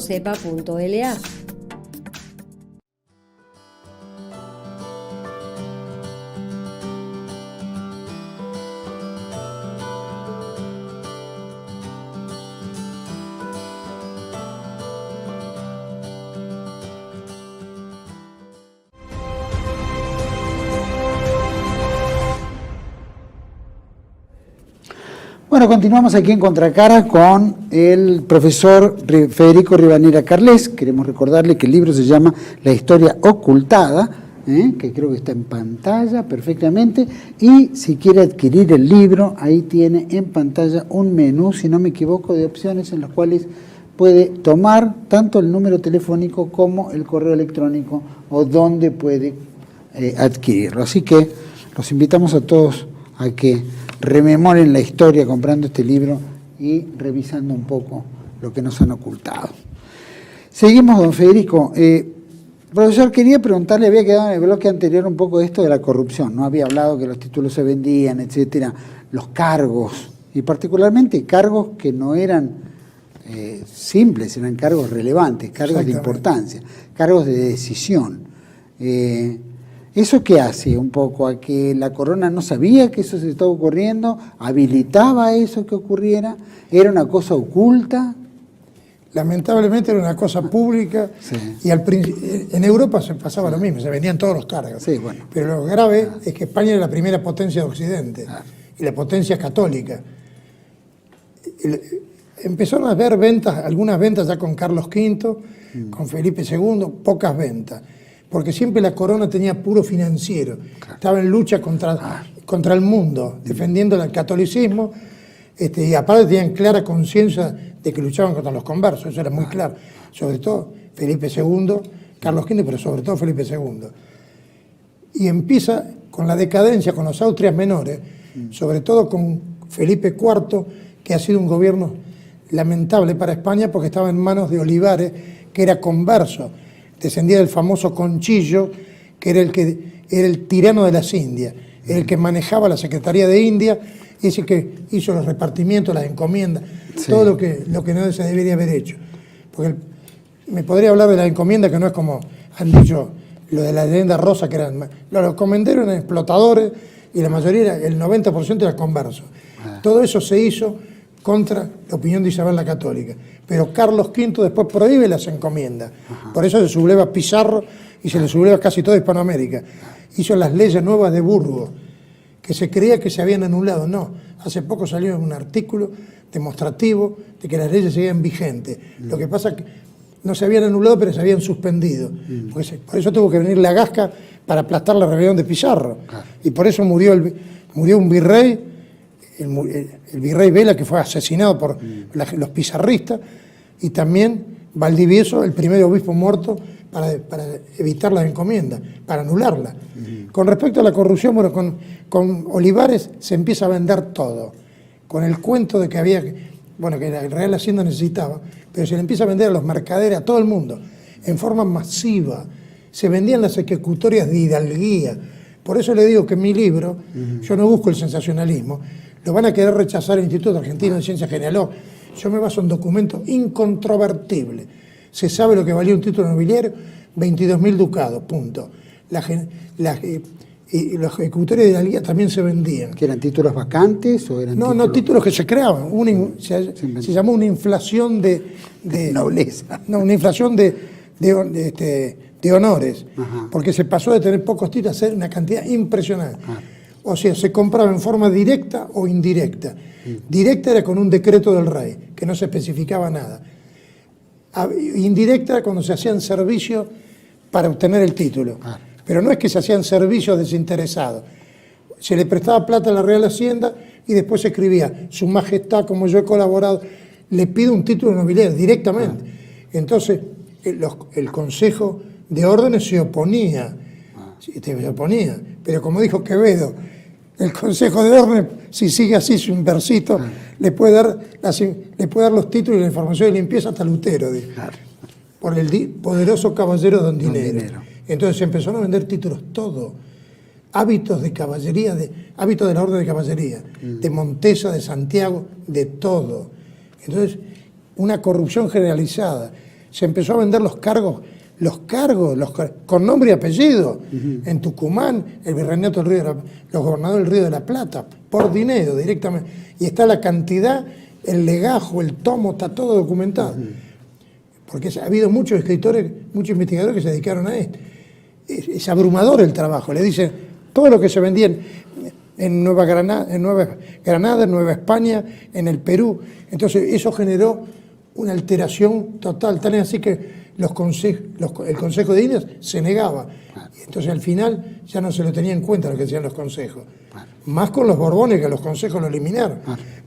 Bueno, continuamos aquí en Contracara con el profesor Federico Rivadeneira Carles. Queremos recordarle que el libro se llama La historia ocultada, que creo que está en pantalla perfectamente. Y si quiere adquirir el libro, ahí tiene en pantalla un menú, si no me equivoco, de opciones en las cuales puede tomar tanto el número telefónico como el correo electrónico o donde puede adquirirlo. Así que los invitamos a todos a que rememoren la historia comprando este libro y revisando un poco lo que nos han ocultado. Seguimos, don Federico. Profesor, quería preguntarle, había quedado en el bloque anterior un poco esto de la corrupción, ¿no? Había hablado que los títulos se vendían, etcétera, los cargos, y particularmente cargos que no eran simples, eran cargos relevantes, cargos de importancia, cargos de decisión. ¿Eso qué hace un poco? ¿A que la corona no sabía que eso se estaba ocurriendo? ¿Habilitaba eso que ocurriera? ¿Era una cosa oculta? Lamentablemente era una cosa pública, sí. Y en Europa se pasaba lo mismo, se vendían todos los cargos. Sí, bueno. Pero lo grave es que España era la primera potencia de Occidente, y la potencia católica. Empezaron a haber ventas, algunas ventas ya con Carlos V, con Felipe II, pocas ventas, porque siempre la corona tenía puro financiero, estaba en lucha contra el mundo, defendiendo el catolicismo, y aparte tenían clara conciencia de que luchaban contra los conversos, eso era muy claro, sobre todo Felipe II, Carlos V, pero sobre todo Felipe II. Y empieza con la decadencia, con los Austrias menores, sobre todo con Felipe IV, que ha sido un gobierno lamentable para España porque estaba en manos de Olivares, que era converso, descendía del famoso Conchillo, que era el tirano de las Indias, era el que manejaba la Secretaría de India, y es el que hizo los repartimientos, las encomiendas, sí. Todo lo que no se debería haber hecho. Porque me podría hablar de la encomienda, que no es como han dicho lo de la leyenda rosa, que eran los encomenderos eran explotadores y la mayoría, el 90% era converso. Todo eso se hizo contra la opinión de Isabel la Católica. Pero Carlos V después prohíbe las encomiendas. Por eso se subleva Pizarro y se le subleva casi toda Hispanoamérica. Hizo las leyes nuevas de Burgos, que se creía que se habían anulado. No, hace poco salió un artículo demostrativo de que las leyes seguían vigentes. Lo que pasa es que no se habían anulado, pero se habían suspendido. Por eso tuvo que venir la Gasca para aplastar la rebelión de Pizarro. Y por eso murió un virrey, el virrey Vela, que fue asesinado por los pizarristas, y también Valdivieso, el primer obispo muerto para evitar las encomiendas, para anularlas. Con respecto a la corrupción, bueno, con Olivares se empieza a vender todo, con el cuento de que que la Real Hacienda necesitaba, pero se le empieza a vender a los mercaderes, a todo el mundo, en forma masiva. Se vendían las ejecutorias de hidalguía. Por eso le digo que en mi libro, yo no busco el sensacionalismo, lo van a querer rechazar el Instituto Argentino de Ciencias Genealógicas. Yo me baso en documentos incontrovertibles. Se sabe lo que valía un título nobiliario, 22.000 ducados, punto. Y los ejecutorios de hidalguía también se vendían. ¿Que eran títulos vacantes o eran No, títulos que se creaban. Se llamó una inflación de nobleza. No, una inflación de honores. Porque se pasó de tener pocos títulos a ser una cantidad impresionante. O sea, se compraba en forma directa o indirecta. Directa era con un decreto del rey, que no se especificaba nada. Indirecta era cuando se hacían servicios para obtener el título. Pero no es que se hacían servicios desinteresados. Se le prestaba plata a la Real Hacienda y después se escribía: Su Majestad, como yo he colaborado, le pido un título nobiliario directamente. Entonces, el Consejo de Órdenes se oponía. Pero como dijo Quevedo, el Consejo de Órdenes, si sigue así su inversito, le puede dar los títulos y la información de limpieza hasta Lutero, por el poderoso caballero Don Dinero. Entonces se empezaron a vender títulos, todo, hábitos de caballería, hábitos de la Orden de Caballería, de Montesa, de Santiago, de todo. Entonces, una corrupción generalizada. Se empezó a vender los cargos con nombre y apellido. En Tucumán, el virreinato del Río los gobernadores del Río de la Plata, por dinero directamente. Y está la cantidad, el legajo, el tomo, está todo documentado. Porque ha habido muchos escritores, muchos investigadores que se dedicaron a esto. Es abrumador el trabajo. Le dicen todo lo que se vendía en Nueva Granada, en Nueva España, en el Perú. Entonces eso generó una alteración total, tal es así que el Consejo de Indias se negaba. Entonces al final ya no se lo tenía en cuenta lo que decían los consejos. Más con los Borbones, que los consejos lo eliminaron.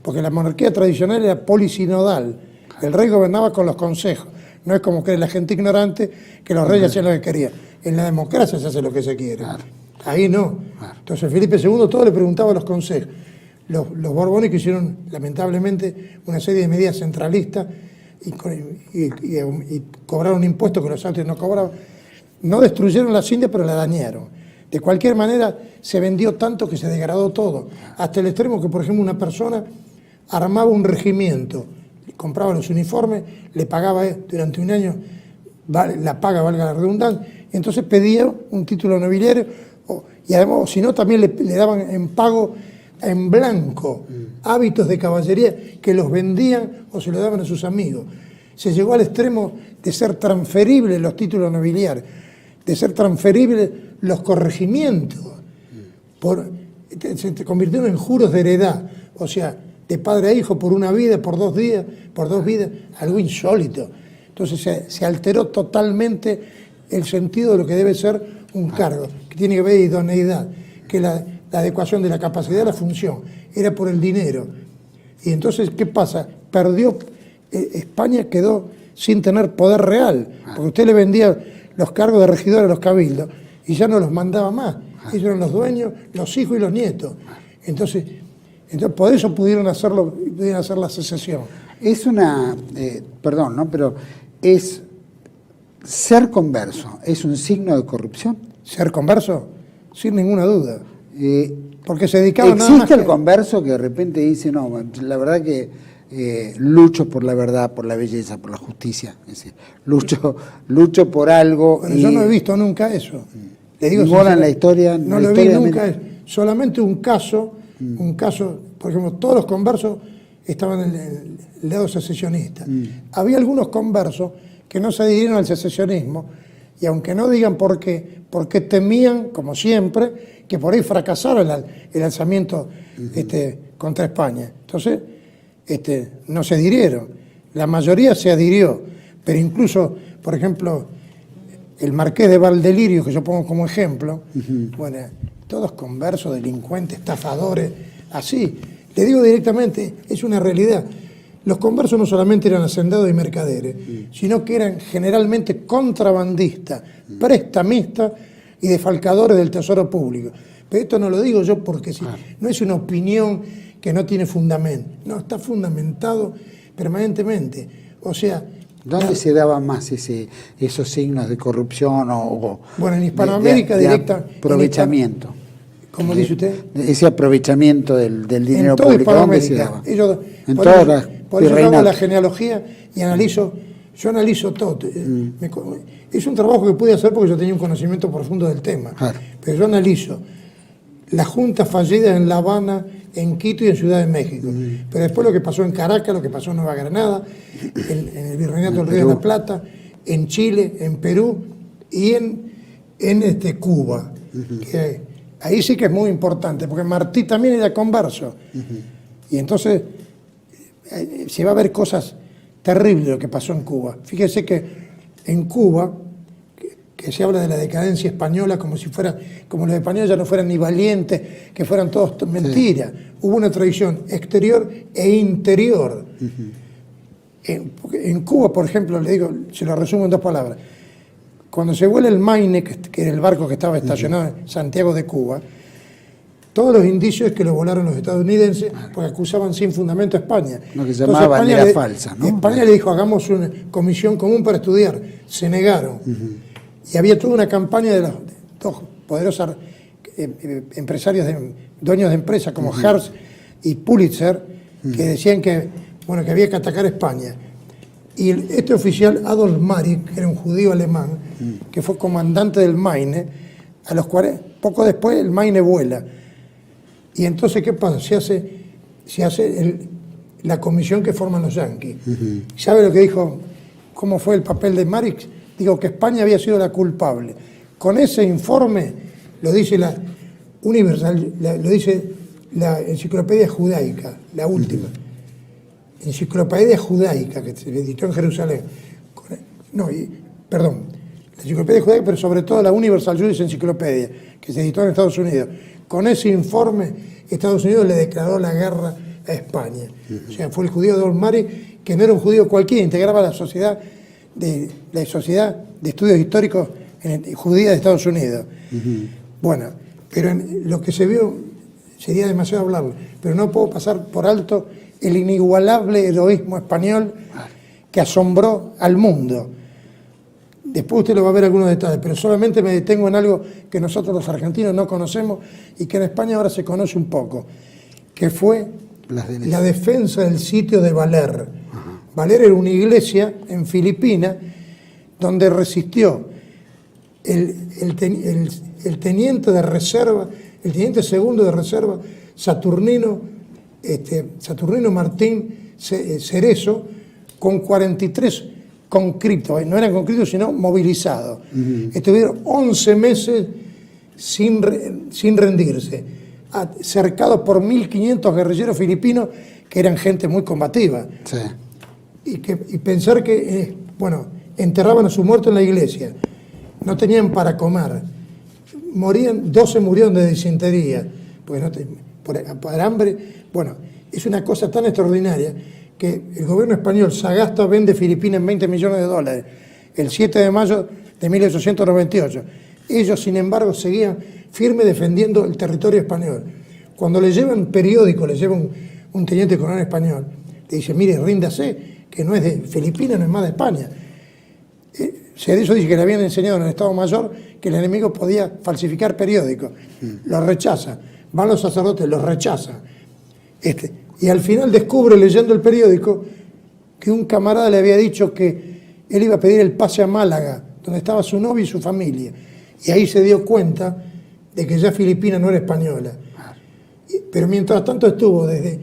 Porque la monarquía tradicional era polisinodal. El rey gobernaba con los consejos. No es como cree la gente ignorante que los reyes hacían lo que querían. En la democracia se hace lo que se quiere. Ahí no. Entonces Felipe II todo le preguntaba a los consejos. Los Borbones que hicieron lamentablemente una serie de medidas centralistas y cobraron impuestos que los austrias no cobraban. no destruyeron las Indias, pero la dañaron. De cualquier manera, se vendió tanto que se degradó todo, hasta el extremo que, por ejemplo, una persona armaba un regimiento, compraba los uniformes, le pagaba durante un año, la paga, valga la redundancia, y entonces pedía un título nobiliario, y además, si no, también le daban en pago en blanco hábitos de caballería que los vendían o se los daban a sus amigos. Se llegó al extremo de ser transferibles los títulos nobiliarios, de ser transferibles los corregimientos. Se convirtieron en juros de heredad, o sea, de padre a hijo por una vida, por dos vidas, algo insólito. Entonces se alteró totalmente el sentido de lo que debe ser un cargo, que tiene que ver idoneidad, que la adecuación de la capacidad a la función, era por el dinero. Y entonces, ¿qué pasa? España quedó sin tener poder real, porque usted le vendía los cargos de regidor a los cabildos y ya no los mandaba más. Ellos eran los dueños, los hijos y los nietos. Entonces por eso pudieron hacer la secesión. Es una, perdón, ¿no? Pero es ser converso, ¿es un signo de corrupción? ¿Ser converso? Sin ninguna duda. Porque se dedicaban nada más ¿Existe el converso que de repente dice, no, la verdad que lucho por la verdad, por la belleza, por la justicia? Es decir, lucho por algo. Bueno, yo no he visto nunca eso. Le digo en la historia. No lo vi nunca. Solamente un caso, por ejemplo, todos los conversos estaban en el lado secesionista. Había algunos conversos que no se adhirieron al secesionismo, y aunque no digan por qué, porque temían, como siempre, que por ahí fracasara el alzamiento contra España. Entonces, no se adhirieron. La mayoría se adhirió, pero incluso, por ejemplo, el marqués de Valdelirio, que yo pongo como ejemplo, bueno, todos conversos, delincuentes, estafadores, así. Le digo directamente, es una realidad. Los conversos no solamente eran hacendados y mercaderes, sino que eran generalmente contrabandistas, prestamistas y defalcadores del tesoro público. Pero esto no lo digo yo porque no es una opinión que no tiene fundamento. No, está fundamentado permanentemente. O sea... ¿Dónde se daban más esos signos de corrupción bueno, en Hispanoamérica directa... aprovechamiento. ¿Cómo dice usted? Ese aprovechamiento del dinero público, ¿dónde se daba? En todas las por eso hago la genealogía y yo analizo todo. Es un trabajo que pude hacer porque yo tenía un conocimiento profundo del tema. Claro. Pero yo analizo las juntas fallidas en La Habana, en Quito y en Ciudad de México. Pero después lo que pasó en Caracas, lo que pasó en Nueva Granada, en el Virreinato del Río de la Plata, en Chile, en Perú y en Cuba. Que ahí sí que es muy importante, porque Martí también era converso. Y entonces se va a ver cosas terribles de lo que pasó en Cuba. Fíjese que en Cuba, que se habla de la decadencia española como los españoles ya no fueran ni valientes, que fueran todos mentiras. Sí. Hubo una tradición exterior e interior. En Cuba, por ejemplo, le digo, se lo resumo en 2 palabras. Cuando se vuela el Maine, que era el barco que estaba estacionado en Santiago de Cuba, todos los indicios es que lo volaron los estadounidenses porque acusaban sin fundamento a España. Lo que se llamaba bandera falsa, ¿no? España le dijo, hagamos una comisión común para estudiar. Se negaron. Y había toda una campaña de los 2 poderosos empresarios, dueños de empresas como Hearst y Pulitzer, que decían que había que atacar a España. Y este oficial, Adolf Marik, que era un judío alemán, que fue comandante del Maine, poco después el Maine vuela. Y entonces, ¿qué pasa? Se hace la comisión que forman los yanquis. ¿Sabe lo que dijo? ¿Cómo fue el papel de Marik? Digo que España había sido la culpable. Con ese informe, lo dice la Enciclopedia Judaica, la última. Enciclopedia Judaica, que se editó en Jerusalén. La Enciclopedia Judaica, pero sobre todo la Universal Jewish Encyclopedia, que se editó en Estados Unidos. Con ese informe, Estados Unidos le declaró la guerra a España. O sea, fue el judío Adolf Marik, que no era un judío cualquiera, integraba la Sociedad de Estudios Históricos Judía de Estados Unidos. Bueno, pero lo que se vio sería demasiado hablarlo, pero no puedo pasar por alto el inigualable heroísmo español que asombró al mundo. Después usted lo va a ver algunos detalles, pero solamente me detengo en algo que nosotros los argentinos no conocemos y que en España ahora se conoce un poco, que fue la defensa del sitio de Valer. Valer era una iglesia en Filipinas donde resistió el teniente de reserva, el teniente segundo de reserva, Saturnino Martín Cerezo, con 43 conscriptos, no eran conscriptos sino movilizados. Estuvieron 11 meses sin rendirse, cercados por 1.500 guerrilleros filipinos que eran gente muy combativa. Sí. Y pensar que, enterraban a su muerto en la iglesia, no tenían para comer, 12 murieron de disentería, pues por hambre. Bueno, es una cosa tan extraordinaria que el gobierno español Sagasta vende Filipinas en $20 millones el 7 de mayo de 1898. Ellos, sin embargo, seguían firmes defendiendo el territorio español. Cuando le llevan periódico, le lleva un teniente coronel español, le dice, mire, ríndase, que no es de Filipinas, no es más de España. Cerezo dice que le habían enseñado en el Estado Mayor que el enemigo podía falsificar periódicos. Lo rechaza. Van los sacerdotes, los rechaza. Y al final descubre, leyendo el periódico, que un camarada le había dicho que él iba a pedir el pase a Málaga, donde estaba su novio y su familia. Y ahí se dio cuenta de que ya Filipinas no era española. Pero mientras tanto estuvo desde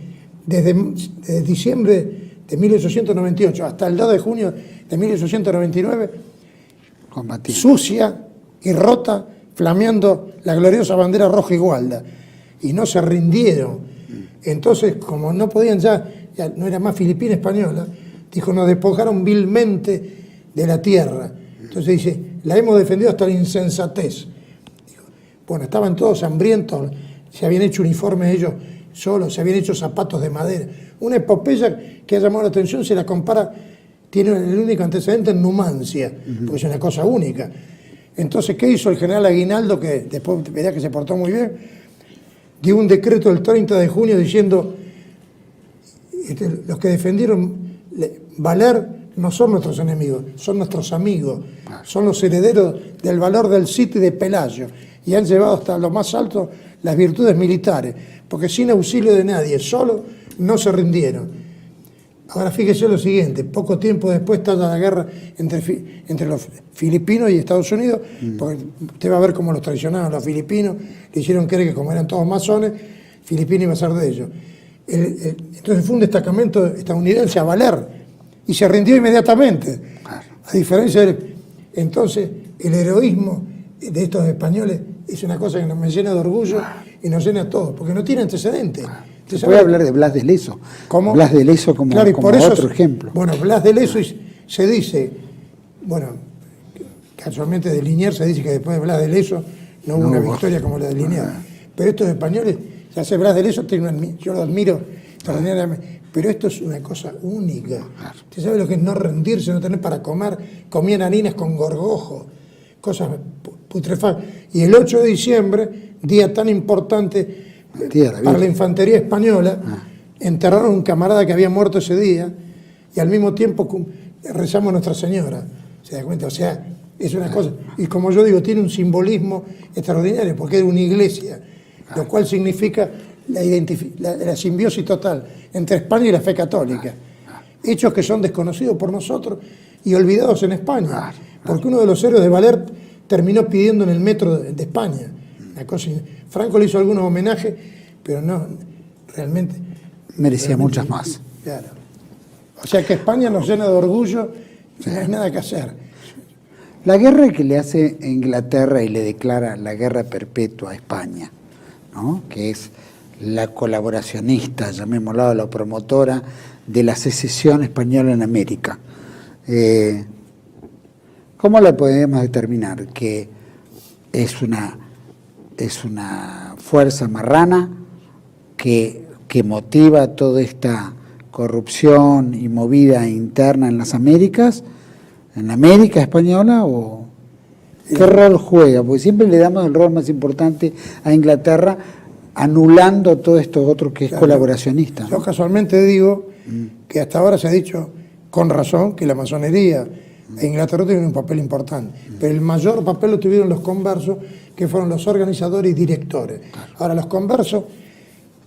diciembre de 1898 hasta el 2 de junio de 1899, sucia y rota, flameando la gloriosa bandera roja y gualda. Y no se rindieron. Entonces, como no podían ya no era más Filipina española, dijo, nos despojaron vilmente de la tierra. Entonces dice, la hemos defendido hasta la insensatez. Bueno, estaban todos hambrientos, se habían hecho uniformes ellos solos, se habían hecho zapatos de madera. Una epopeya que ha llamado la atención, se la compara, tiene el único antecedente en Numancia, porque es una cosa única. Entonces, ¿qué hizo el general Aguinaldo, que después verá que se portó muy bien? Dio un decreto el 30 de junio diciendo, los que defendieron Valer no son nuestros enemigos, son nuestros amigos, son los herederos del valor del Cid y de Pelayo, y han llevado hasta lo más alto las virtudes militares, porque sin auxilio de nadie, solo, no se rindieron. Ahora fíjese lo siguiente, poco tiempo después estalla la guerra entre los filipinos y Estados Unidos, porque usted va a ver cómo los traicionaron los filipinos, le hicieron creer que como eran todos masones, Filipinas iba a ser de ellos. Entonces fue un destacamento estadounidense a Valer, y se rindió inmediatamente. A diferencia entonces, el heroísmo de estos españoles es una cosa que nos llena de orgullo y nos llena a todos, porque no tiene antecedentes. Se puede hablar de Blas de Lezo. ¿Cómo? Blas de Lezo como otro ejemplo. Bueno, Blas de Lezo se dice, casualmente de Liniers se dice que después de Blas de Lezo no hubo una victoria como la de Liniers. Pero estos españoles, ya sé, Blas de Lezo, yo lo admiro extraordinariamente, pero esto es una cosa única. ¿Usted sabe lo que es no rendirse, no tener para comer? Comían harinas con gorgojo, cosas putrefactas. Y el 8 de diciembre, día tan importante para la infantería española, enterraron a un camarada que había muerto ese día y al mismo tiempo rezamos a Nuestra Señora. ¿Se da cuenta? O sea, es una cosa. Y como yo digo, tiene un simbolismo extraordinario porque era una iglesia, lo cual significa la simbiosis total entre España y la fe católica. Hechos que son desconocidos por nosotros y olvidados en España. Porque uno de los héroes de Valer terminó pidiendo en el metro de España. Una cosa, Franco le hizo algunos homenajes, pero no, realmente merecía muchas más. Claro. O sea que España nos llena de orgullo y no hay nada que hacer. La guerra que le hace Inglaterra y le declara la guerra perpetua a España, ¿no? Que es la colaboracionista, llamémosla, la promotora de la secesión española en América. ¿Cómo la podemos determinar? Que es una fuerza marrana que motiva toda esta corrupción y movida interna en las Américas, en la América española, o qué rol juega, porque siempre le damos el rol más importante a Inglaterra, anulando todo esto otro que es colaboracionista, ¿no? Yo casualmente digo que hasta ahora se ha dicho con razón que la masonería E Inglaterra tiene un papel importante, pero el mayor papel lo tuvieron los conversos, que fueron los organizadores y directores. Ahora, los conversos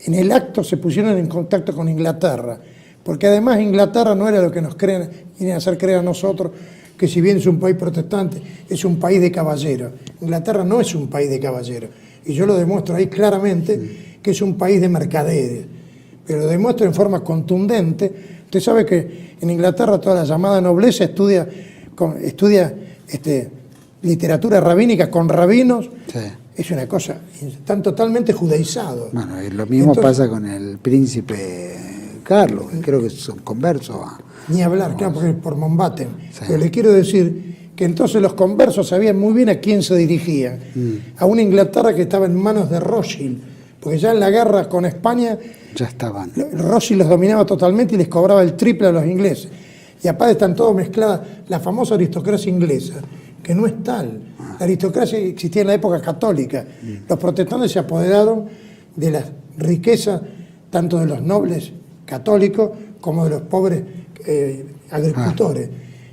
en el acto se pusieron en contacto con Inglaterra, porque además Inglaterra no era lo que nos quieren hacer creer a nosotros, que si bien es un país protestante, es un país de caballeros. Inglaterra no es un país de caballeros, y yo lo demuestro ahí claramente, que es un país de mercaderes, pero lo demuestro en forma contundente. Usted sabe que en Inglaterra toda la llamada nobleza estudia literatura rabínica con rabinos. Sí. Es una cosa, están totalmente judaizados. Bueno, y lo mismo pasa con el príncipe Carlos, que creo que son conversos. Ni hablar, claro, porque por Mountbatten. Sí. Pero le quiero decir que entonces los conversos sabían muy bien a quién se dirigían. A una Inglaterra que estaba en manos de Rothschild, porque ya en la guerra con España ya estaban. Rothschild los dominaba totalmente y les cobraba el triple a los ingleses. Y aparte están todos mezcladas, la famosa aristocracia inglesa, que no es tal. La aristocracia existía en la época católica. Los protestantes se apoderaron de la riqueza tanto de los nobles católicos como de los pobres agricultores.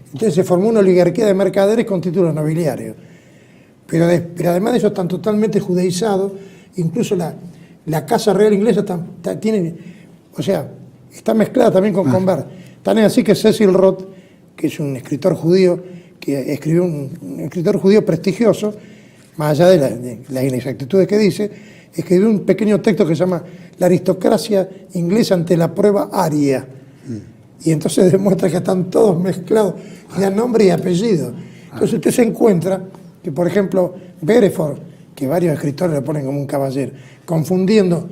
Entonces se formó una oligarquía de mercaderes con títulos nobiliarios. Pero además de eso están totalmente judaizados. Incluso la Casa Real Inglesa tiene, o sea, está mezclada también con conversos. Tan es así que Cecil Roth, que es un escritor judío, que escribió un escritor judío prestigioso, más allá de las inexactitudes que dice, escribió un pequeño texto que se llama La aristocracia inglesa ante la prueba aria. Y entonces demuestra que están todos mezclados, y dan nombre y apellido. Entonces usted se encuentra que, por ejemplo, Beresford, que varios escritores le ponen como un caballero, confundiendo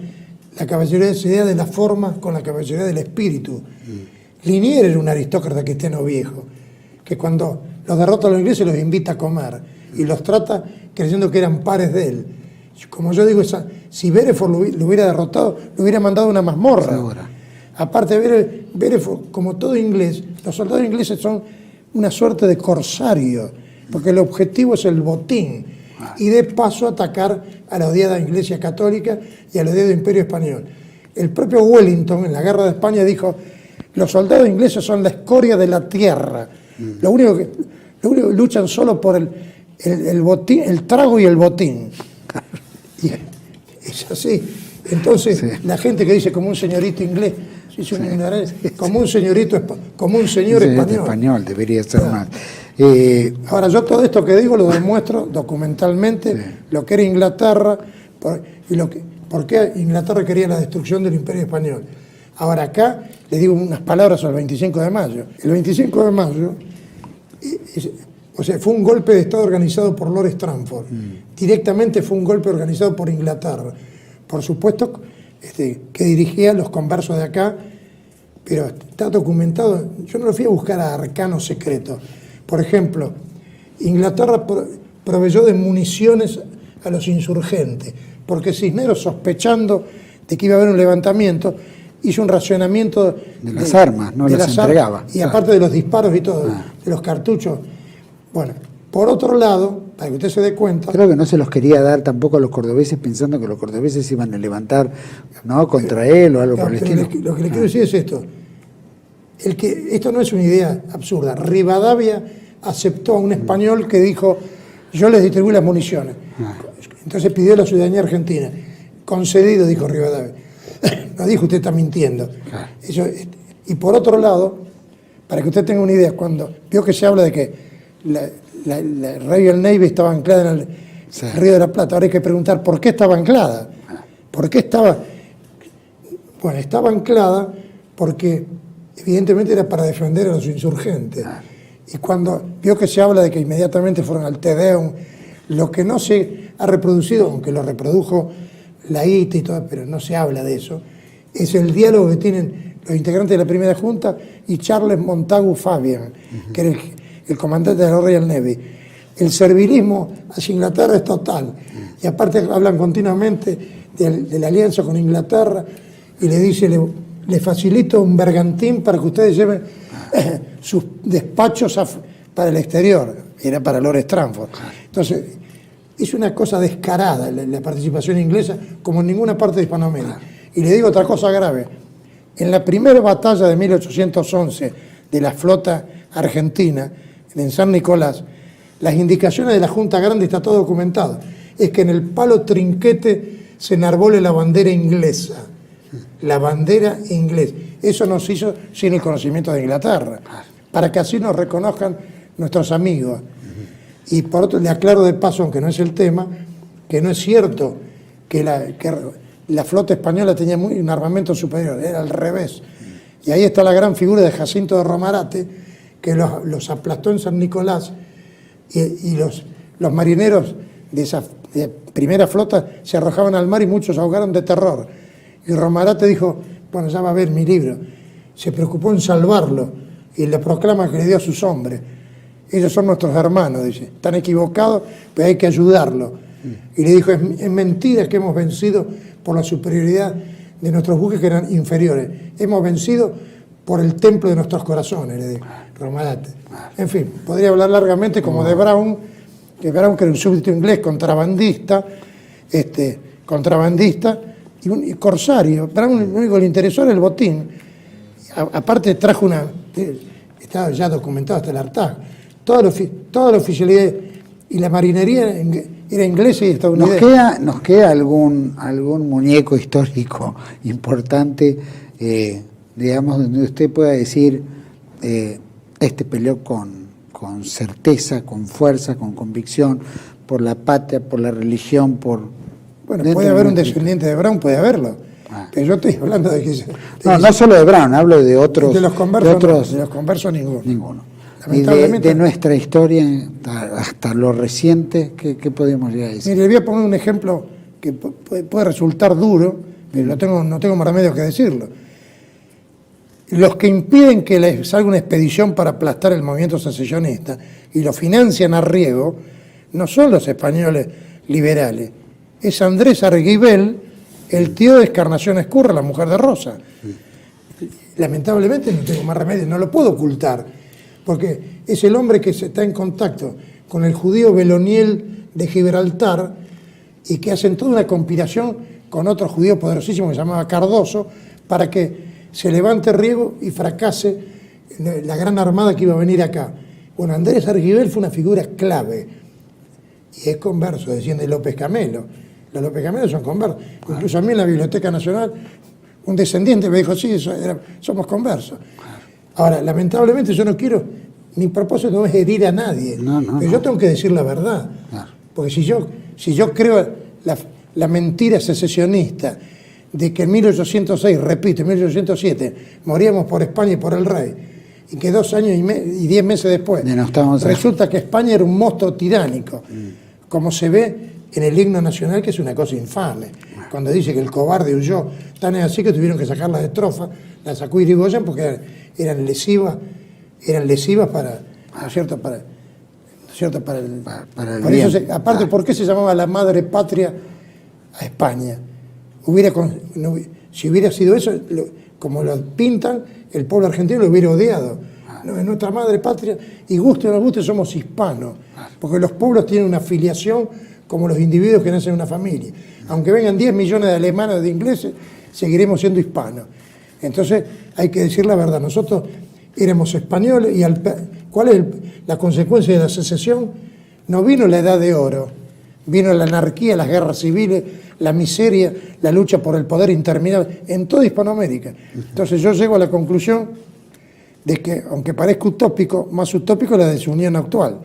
la caballerosidad de la forma con la caballerosidad del espíritu. Liniers era un aristócrata cristiano viejo, que cuando los derrota a los ingleses los invita a comer y los trata creyendo que eran pares de él. Como yo digo, si Beresford lo hubiera derrotado, lo hubiera mandado a una mazmorra. Segura. Aparte, Beresford, como todo inglés, los soldados ingleses son una suerte de corsarios, porque el objetivo es el botín, y de paso atacar a la odiada Iglesia Católica y al odiado Imperio Español. El propio Wellington, en la Guerra de España, dijo: los soldados ingleses son la escoria de la tierra. Lo único que luchan solo por el botín, el trago y el botín. Y es así. Entonces, sí, la gente que dice como un señorito inglés, como un señor español. Debería ser más. Ahora, yo todo esto que digo lo demuestro documentalmente, sí, lo que era Inglaterra y por qué Inglaterra quería la destrucción del Imperio Español. Ahora acá les digo unas palabras sobre el 25 de mayo. El 25 de mayo fue un golpe de Estado organizado por Lord Stranford. Directamente fue un golpe organizado por Inglaterra. Por supuesto que dirigía a los conversos de acá, pero está documentado. Yo no lo fui a buscar a arcanos secretos. Por ejemplo, Inglaterra proveyó de municiones a los insurgentes, porque Cisneros, sospechando de que iba a haber un levantamiento, hizo un racionamiento de las armas, no las entregaba. Y aparte de los disparos y todo, de los cartuchos. Bueno, por otro lado, para que usted se dé cuenta... Creo que no se los quería dar tampoco a los cordobeses, pensando que los cordobeses iban a levantar, ¿no?, contra él o algo por el estilo. Lo que le quiero decir es esto. Esto no es una idea absurda. Rivadavia aceptó a un español que dijo: yo les distribuí las municiones. Entonces pidió la ciudadanía argentina. Concedido, dijo Rivadavia. No dijo: usted está mintiendo. Y por otro lado, para que usted tenga una idea, cuando vio que se habla de que la Royal Navy estaba anclada en el Río de la Plata, ahora hay que preguntar por qué estaba anclada. ¿Por qué estaba? Bueno, estaba anclada porque evidentemente era para defender a los insurgentes. Y cuando vio que se habla de que inmediatamente fueron al Te Deum, lo que no se ha reproducido, aunque lo reprodujo la ITA y todo, pero no se habla de eso, es el diálogo que tienen los integrantes de la primera junta y Charles Montagu Fabian, que era el comandante de la Royal Navy. El servilismo hacia Inglaterra es total. Y aparte hablan continuamente de la alianza con Inglaterra y le dice: le facilito un bergantín para que ustedes lleven sus despachos para el exterior. Era para Lord Stranford. Entonces, es una cosa descarada la participación inglesa, como en ninguna parte de Hispanoamérica. Y le digo otra cosa grave. En la primera batalla de 1811 de la flota argentina, en San Nicolás, las indicaciones de la Junta Grande, está todo documentado, es que en el palo trinquete se enarbole la bandera inglesa. La bandera inglesa. Eso nos hizo sin el conocimiento de Inglaterra, para que así nos reconozcan nuestros amigos. Y por otro, le aclaro de paso, aunque no es el tema, que no es cierto que la flota española tenía un armamento superior, era al revés. Y ahí está la gran figura de Jacinto de Romarate, que los aplastó en San Nicolás, y los marineros de esa primera flota se arrojaban al mar y muchos ahogaron de terror. Y Romarate dijo, bueno, ya va a ver mi libro, se preocupó en salvarlo y le proclama que le dio a sus hombres. Ellos son nuestros hermanos, dice, están equivocados, pero hay que ayudarlos. Y le dijo, es mentira que hemos vencido por la superioridad de nuestros buques que eran inferiores. Hemos vencido por el templo de nuestros corazones, le dijo Romarate. En fin, podría hablar largamente como de Brown, que era un súbdito inglés contrabandista, y corsario. Brown lo único que le interesó era el botín. Aparte trajo estaba ya documentado hasta el hartazgo. Toda la oficialidad y la marinería era inglesa y estadounidense. ¿Nos queda algún muñeco histórico importante, digamos, donde usted pueda decir, este peleó con certeza, con fuerza, con convicción, por la patria, por la religión, Bueno, puede haber un descendiente de Brown, puede haberlo. Pero yo estoy hablando de que... No solo de Brown, hablo de otros... De los conversos ninguno. Y de nuestra historia hasta lo reciente, ¿qué podemos ya decir? Mire, le voy a poner un ejemplo que puede resultar duro, pero no tengo más remedio que decirlo. Los que impiden que les salga una expedición para aplastar el movimiento secesionista y lo financian a riego, no son los españoles liberales, es Andrés Arguibel, el tío de Encarnación Ezcurra, la mujer de Rosa. Lamentablemente no tengo más remedio, no lo puedo ocultar, porque es el hombre que está en contacto con el judío Beloniel de Gibraltar y que hacen toda una conspiración con otro judío poderosísimo que se llamaba Cardoso para que se levante riego y fracase la gran armada que iba a venir acá. Bueno, Andrés Arguibel fue una figura clave y es converso, desciende de López Camelo. Los López Camelo son conversos. Incluso a mí en la Biblioteca Nacional un descendiente me dijo, sí, somos conversos. Ahora, lamentablemente yo no quiero, mi propósito no es herir a nadie, pero yo tengo que decir la verdad. Porque si yo creo la mentira secesionista de que en 1806, repito, en 1807, moríamos por España y por el rey, y que 2 años y 10 meses después resulta que España era un monstruo tiránico, como se ve en el himno nacional, que es una cosa infame, cuando dice que el cobarde huyó, tan es así que tuvieron que sacar las estrofas, las sacó Irigoyen porque eran lesivas para, ¿no es cierto?, para el bien. Aparte, ¿por qué se llamaba la madre patria a España? Si hubiera sido eso, como lo pintan, el pueblo argentino lo hubiera odiado. No, es nuestra madre patria, y guste o no guste, somos hispanos, porque los pueblos tienen una filiación como los individuos que nacen en una familia. Aunque vengan 10 millones de alemanes o de ingleses, seguiremos siendo hispanos. Entonces, hay que decir la verdad, nosotros éramos españoles, y ¿cuál es la consecuencia de la secesión? No vino la edad de oro, vino la anarquía, las guerras civiles, la miseria, la lucha por el poder interminable en toda Hispanoamérica. Entonces yo llego a la conclusión de que, aunque parezca utópico, más utópico es la desunión actual.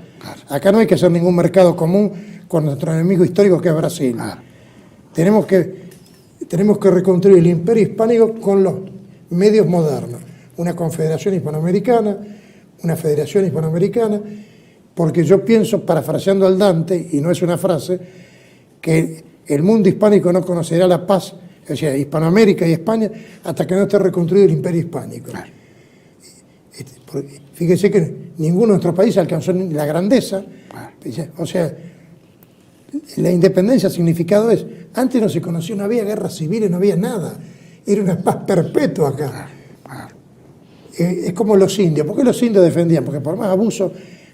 Acá no hay que hacer ningún mercado común con nuestro enemigo histórico que es Brasil. Tenemos que reconstruir el imperio hispánico con los medios modernos. Una confederación hispanoamericana, una federación hispanoamericana, porque yo pienso, parafraseando al Dante, y no es una frase, que el mundo hispánico no conocerá la paz, o sea, Hispanoamérica y España, hasta que no esté reconstruido el imperio hispánico. Fíjese que ninguno de nuestros países alcanzó la grandeza, o sea, la independencia significado es, antes no se conoció, no había guerras civiles, no había nada, era una paz perpetua acá. Es como los indios. ¿Por qué los indios defendían? Porque por más abuso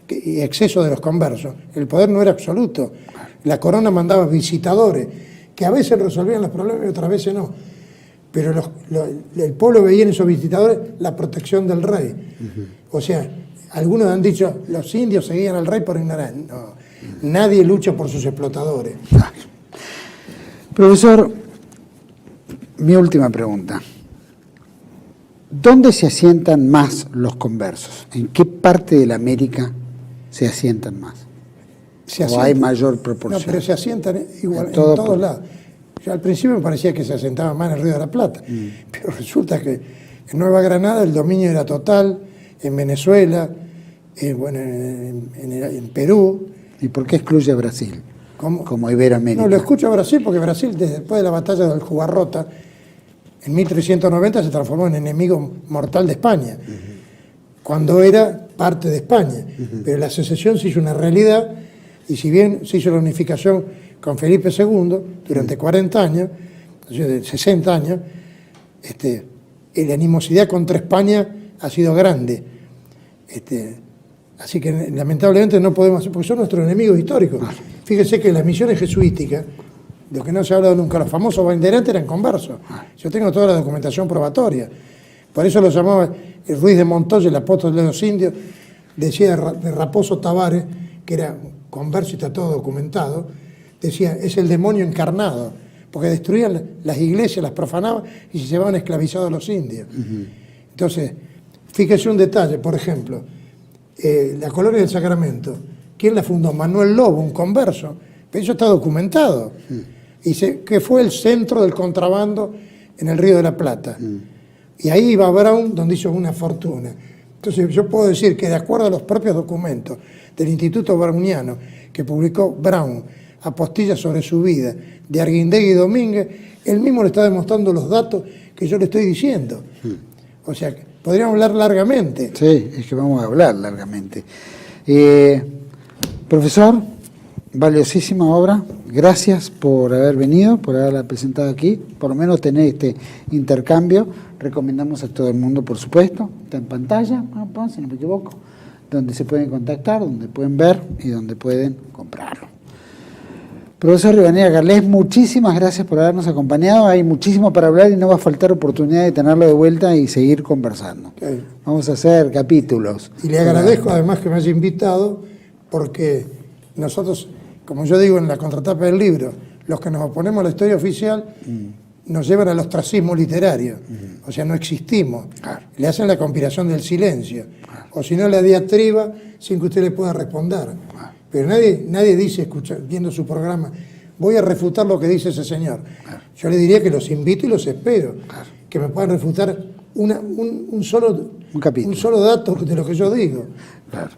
y exceso de los conversos, el poder no era absoluto. La corona mandaba visitadores, que a veces resolvían los problemas y otras veces no. Pero el pueblo veía en esos visitadores la protección del rey. O sea, algunos han dicho, los indios seguían al rey por ignorancia. No, nadie lucha por sus explotadores. Profesor, mi última pregunta. ¿Dónde se asientan más los conversos? ¿En qué parte de la América se asientan más? ¿O hay mayor proporción? No, pero se asientan igual en todos lados. Yo al principio me parecía que se asentaban más en el Río de la Plata, pero resulta que en Nueva Granada el dominio era total, en Venezuela, bueno, en Perú. ¿Y por qué excluye a Brasil? ¿Cómo? Como Iberoamérica. No, lo escucho a Brasil porque Brasil, después de la batalla del Jugarrota, en 1390 se transformó en enemigo mortal de España, cuando era parte de España. Pero la secesión se hizo una realidad, y si bien se hizo la unificación con Felipe II durante 40 años, 60 años, la animosidad contra España ha sido grande. Así que lamentablemente no podemos hacer, porque son nuestros enemigos históricos. Fíjese que las misiones jesuíticas, lo que no se ha hablado nunca, los famosos banderantes eran conversos. Yo tengo toda la documentación probatoria. Por eso lo llamaba el Ruiz de Montoya, el apóstol de los indios, decía de Raposo Tavares, que era converso y está todo documentado, decía, es el demonio encarnado, porque destruían las iglesias, las profanaban y se llevaban esclavizados a los indios. Entonces, fíjese un detalle, por ejemplo, la colonia del Sacramento, ¿quién la fundó? Manuel Lobo, un converso, pero eso está documentado. Dice que fue el centro del contrabando en el Río de la Plata. Y ahí iba Brown, donde hizo una fortuna. Entonces yo puedo decir que de acuerdo a los propios documentos del Instituto Browniano que publicó Brown, apostillas sobre su vida, de Arguindegui y Domínguez, él mismo le está demostrando los datos que yo le estoy diciendo. O sea, podríamos hablar largamente. Sí, es que vamos a hablar largamente. Profesor, valiosísima obra. Gracias por haber venido, por haberla presentado aquí, por lo menos tener este intercambio. Recomendamos a todo el mundo, por supuesto. Está en pantalla, si no me equivoco, donde se pueden contactar, donde pueden ver y donde pueden comprarlo. Profesor Rivadeneira Carles, muchísimas gracias por habernos acompañado. Hay muchísimo para hablar y no va a faltar oportunidad de tenerlo de vuelta y seguir conversando. Okay. Vamos a hacer capítulos. Y le agradezco además que me haya invitado, porque nosotros, como yo digo en la contratapa del libro, los que nos oponemos a la historia oficial nos llevan al ostracismo literario. O sea, no existimos. Le hacen la conspiración del silencio. O si no, la diatriba sin que usted le pueda responder. Pero nadie dice, viendo su programa, voy a refutar lo que dice ese señor. Yo le diría que los invito y los espero. Que me puedan refutar un solo dato de lo que yo digo. Claro.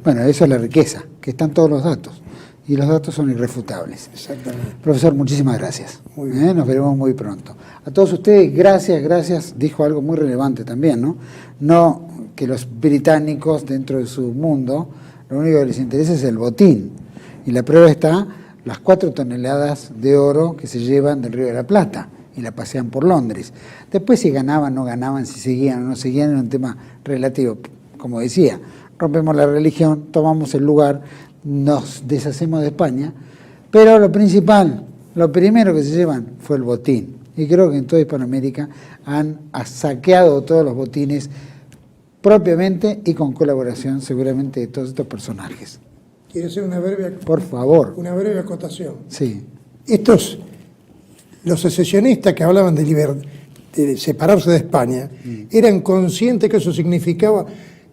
Bueno, esa es la riqueza, que están todos los datos. Y los datos son irrefutables. Exactamente. Profesor, muchísimas gracias. Muy bien. Nos veremos muy pronto. A todos ustedes, gracias. Dijo algo muy relevante también, ¿no? No que los británicos, dentro de su mundo, lo único que les interesa es el botín. Y la prueba está las 4 toneladas de oro que se llevan del Río de la Plata y la pasean por Londres. Después si ganaban, no ganaban, si seguían o no seguían, era un tema relativo. Como decía, rompemos la religión, tomamos el lugar, nos deshacemos de España, pero lo principal, lo primero que se llevan fue el botín. Y creo que en toda Hispanoamérica han saqueado todos los botines propiamente y con colaboración seguramente de todos estos personajes. ¿Quiere hacer una breve? Por favor. Una breve acotación. Sí. Los secesionistas que hablaban de separarse de España, eran conscientes que eso significaba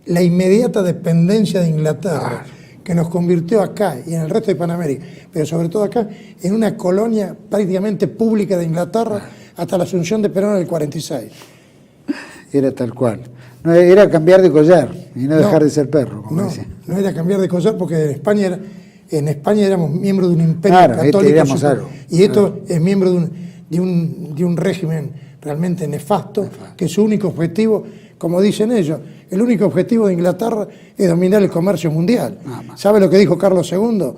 la inmediata dependencia de Inglaterra, que nos convirtió acá y en el resto de Hispanoamérica, pero sobre todo acá, en una colonia prácticamente pública de Inglaterra hasta la asunción de Perón en el 46. Era tal cual. No, era cambiar de collar y no dejar de ser perro, como dice. No era cambiar de collar, porque en España éramos miembros de un imperio católico. Y esto es miembro de un régimen realmente nefasto, que su único objetivo, como dicen ellos, el único objetivo de Inglaterra es dominar el comercio mundial. ¿Sabe lo que dijo Carlos II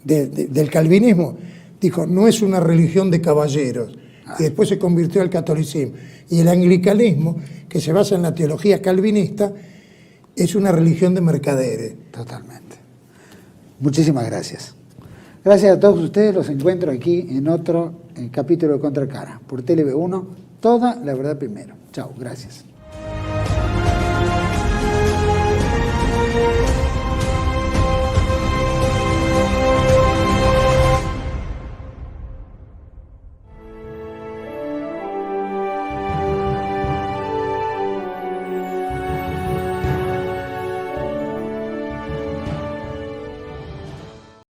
del calvinismo? Dijo, no es una religión de caballeros. Y después se convirtió al catolicismo. Y el anglicanismo, que se basa en la teología calvinista, es una religión de mercaderes. Totalmente. Muchísimas gracias. Gracias a todos ustedes. Los encuentro aquí en otro capítulo de Contracara, por TLV1, toda la verdad primero. Chao, gracias.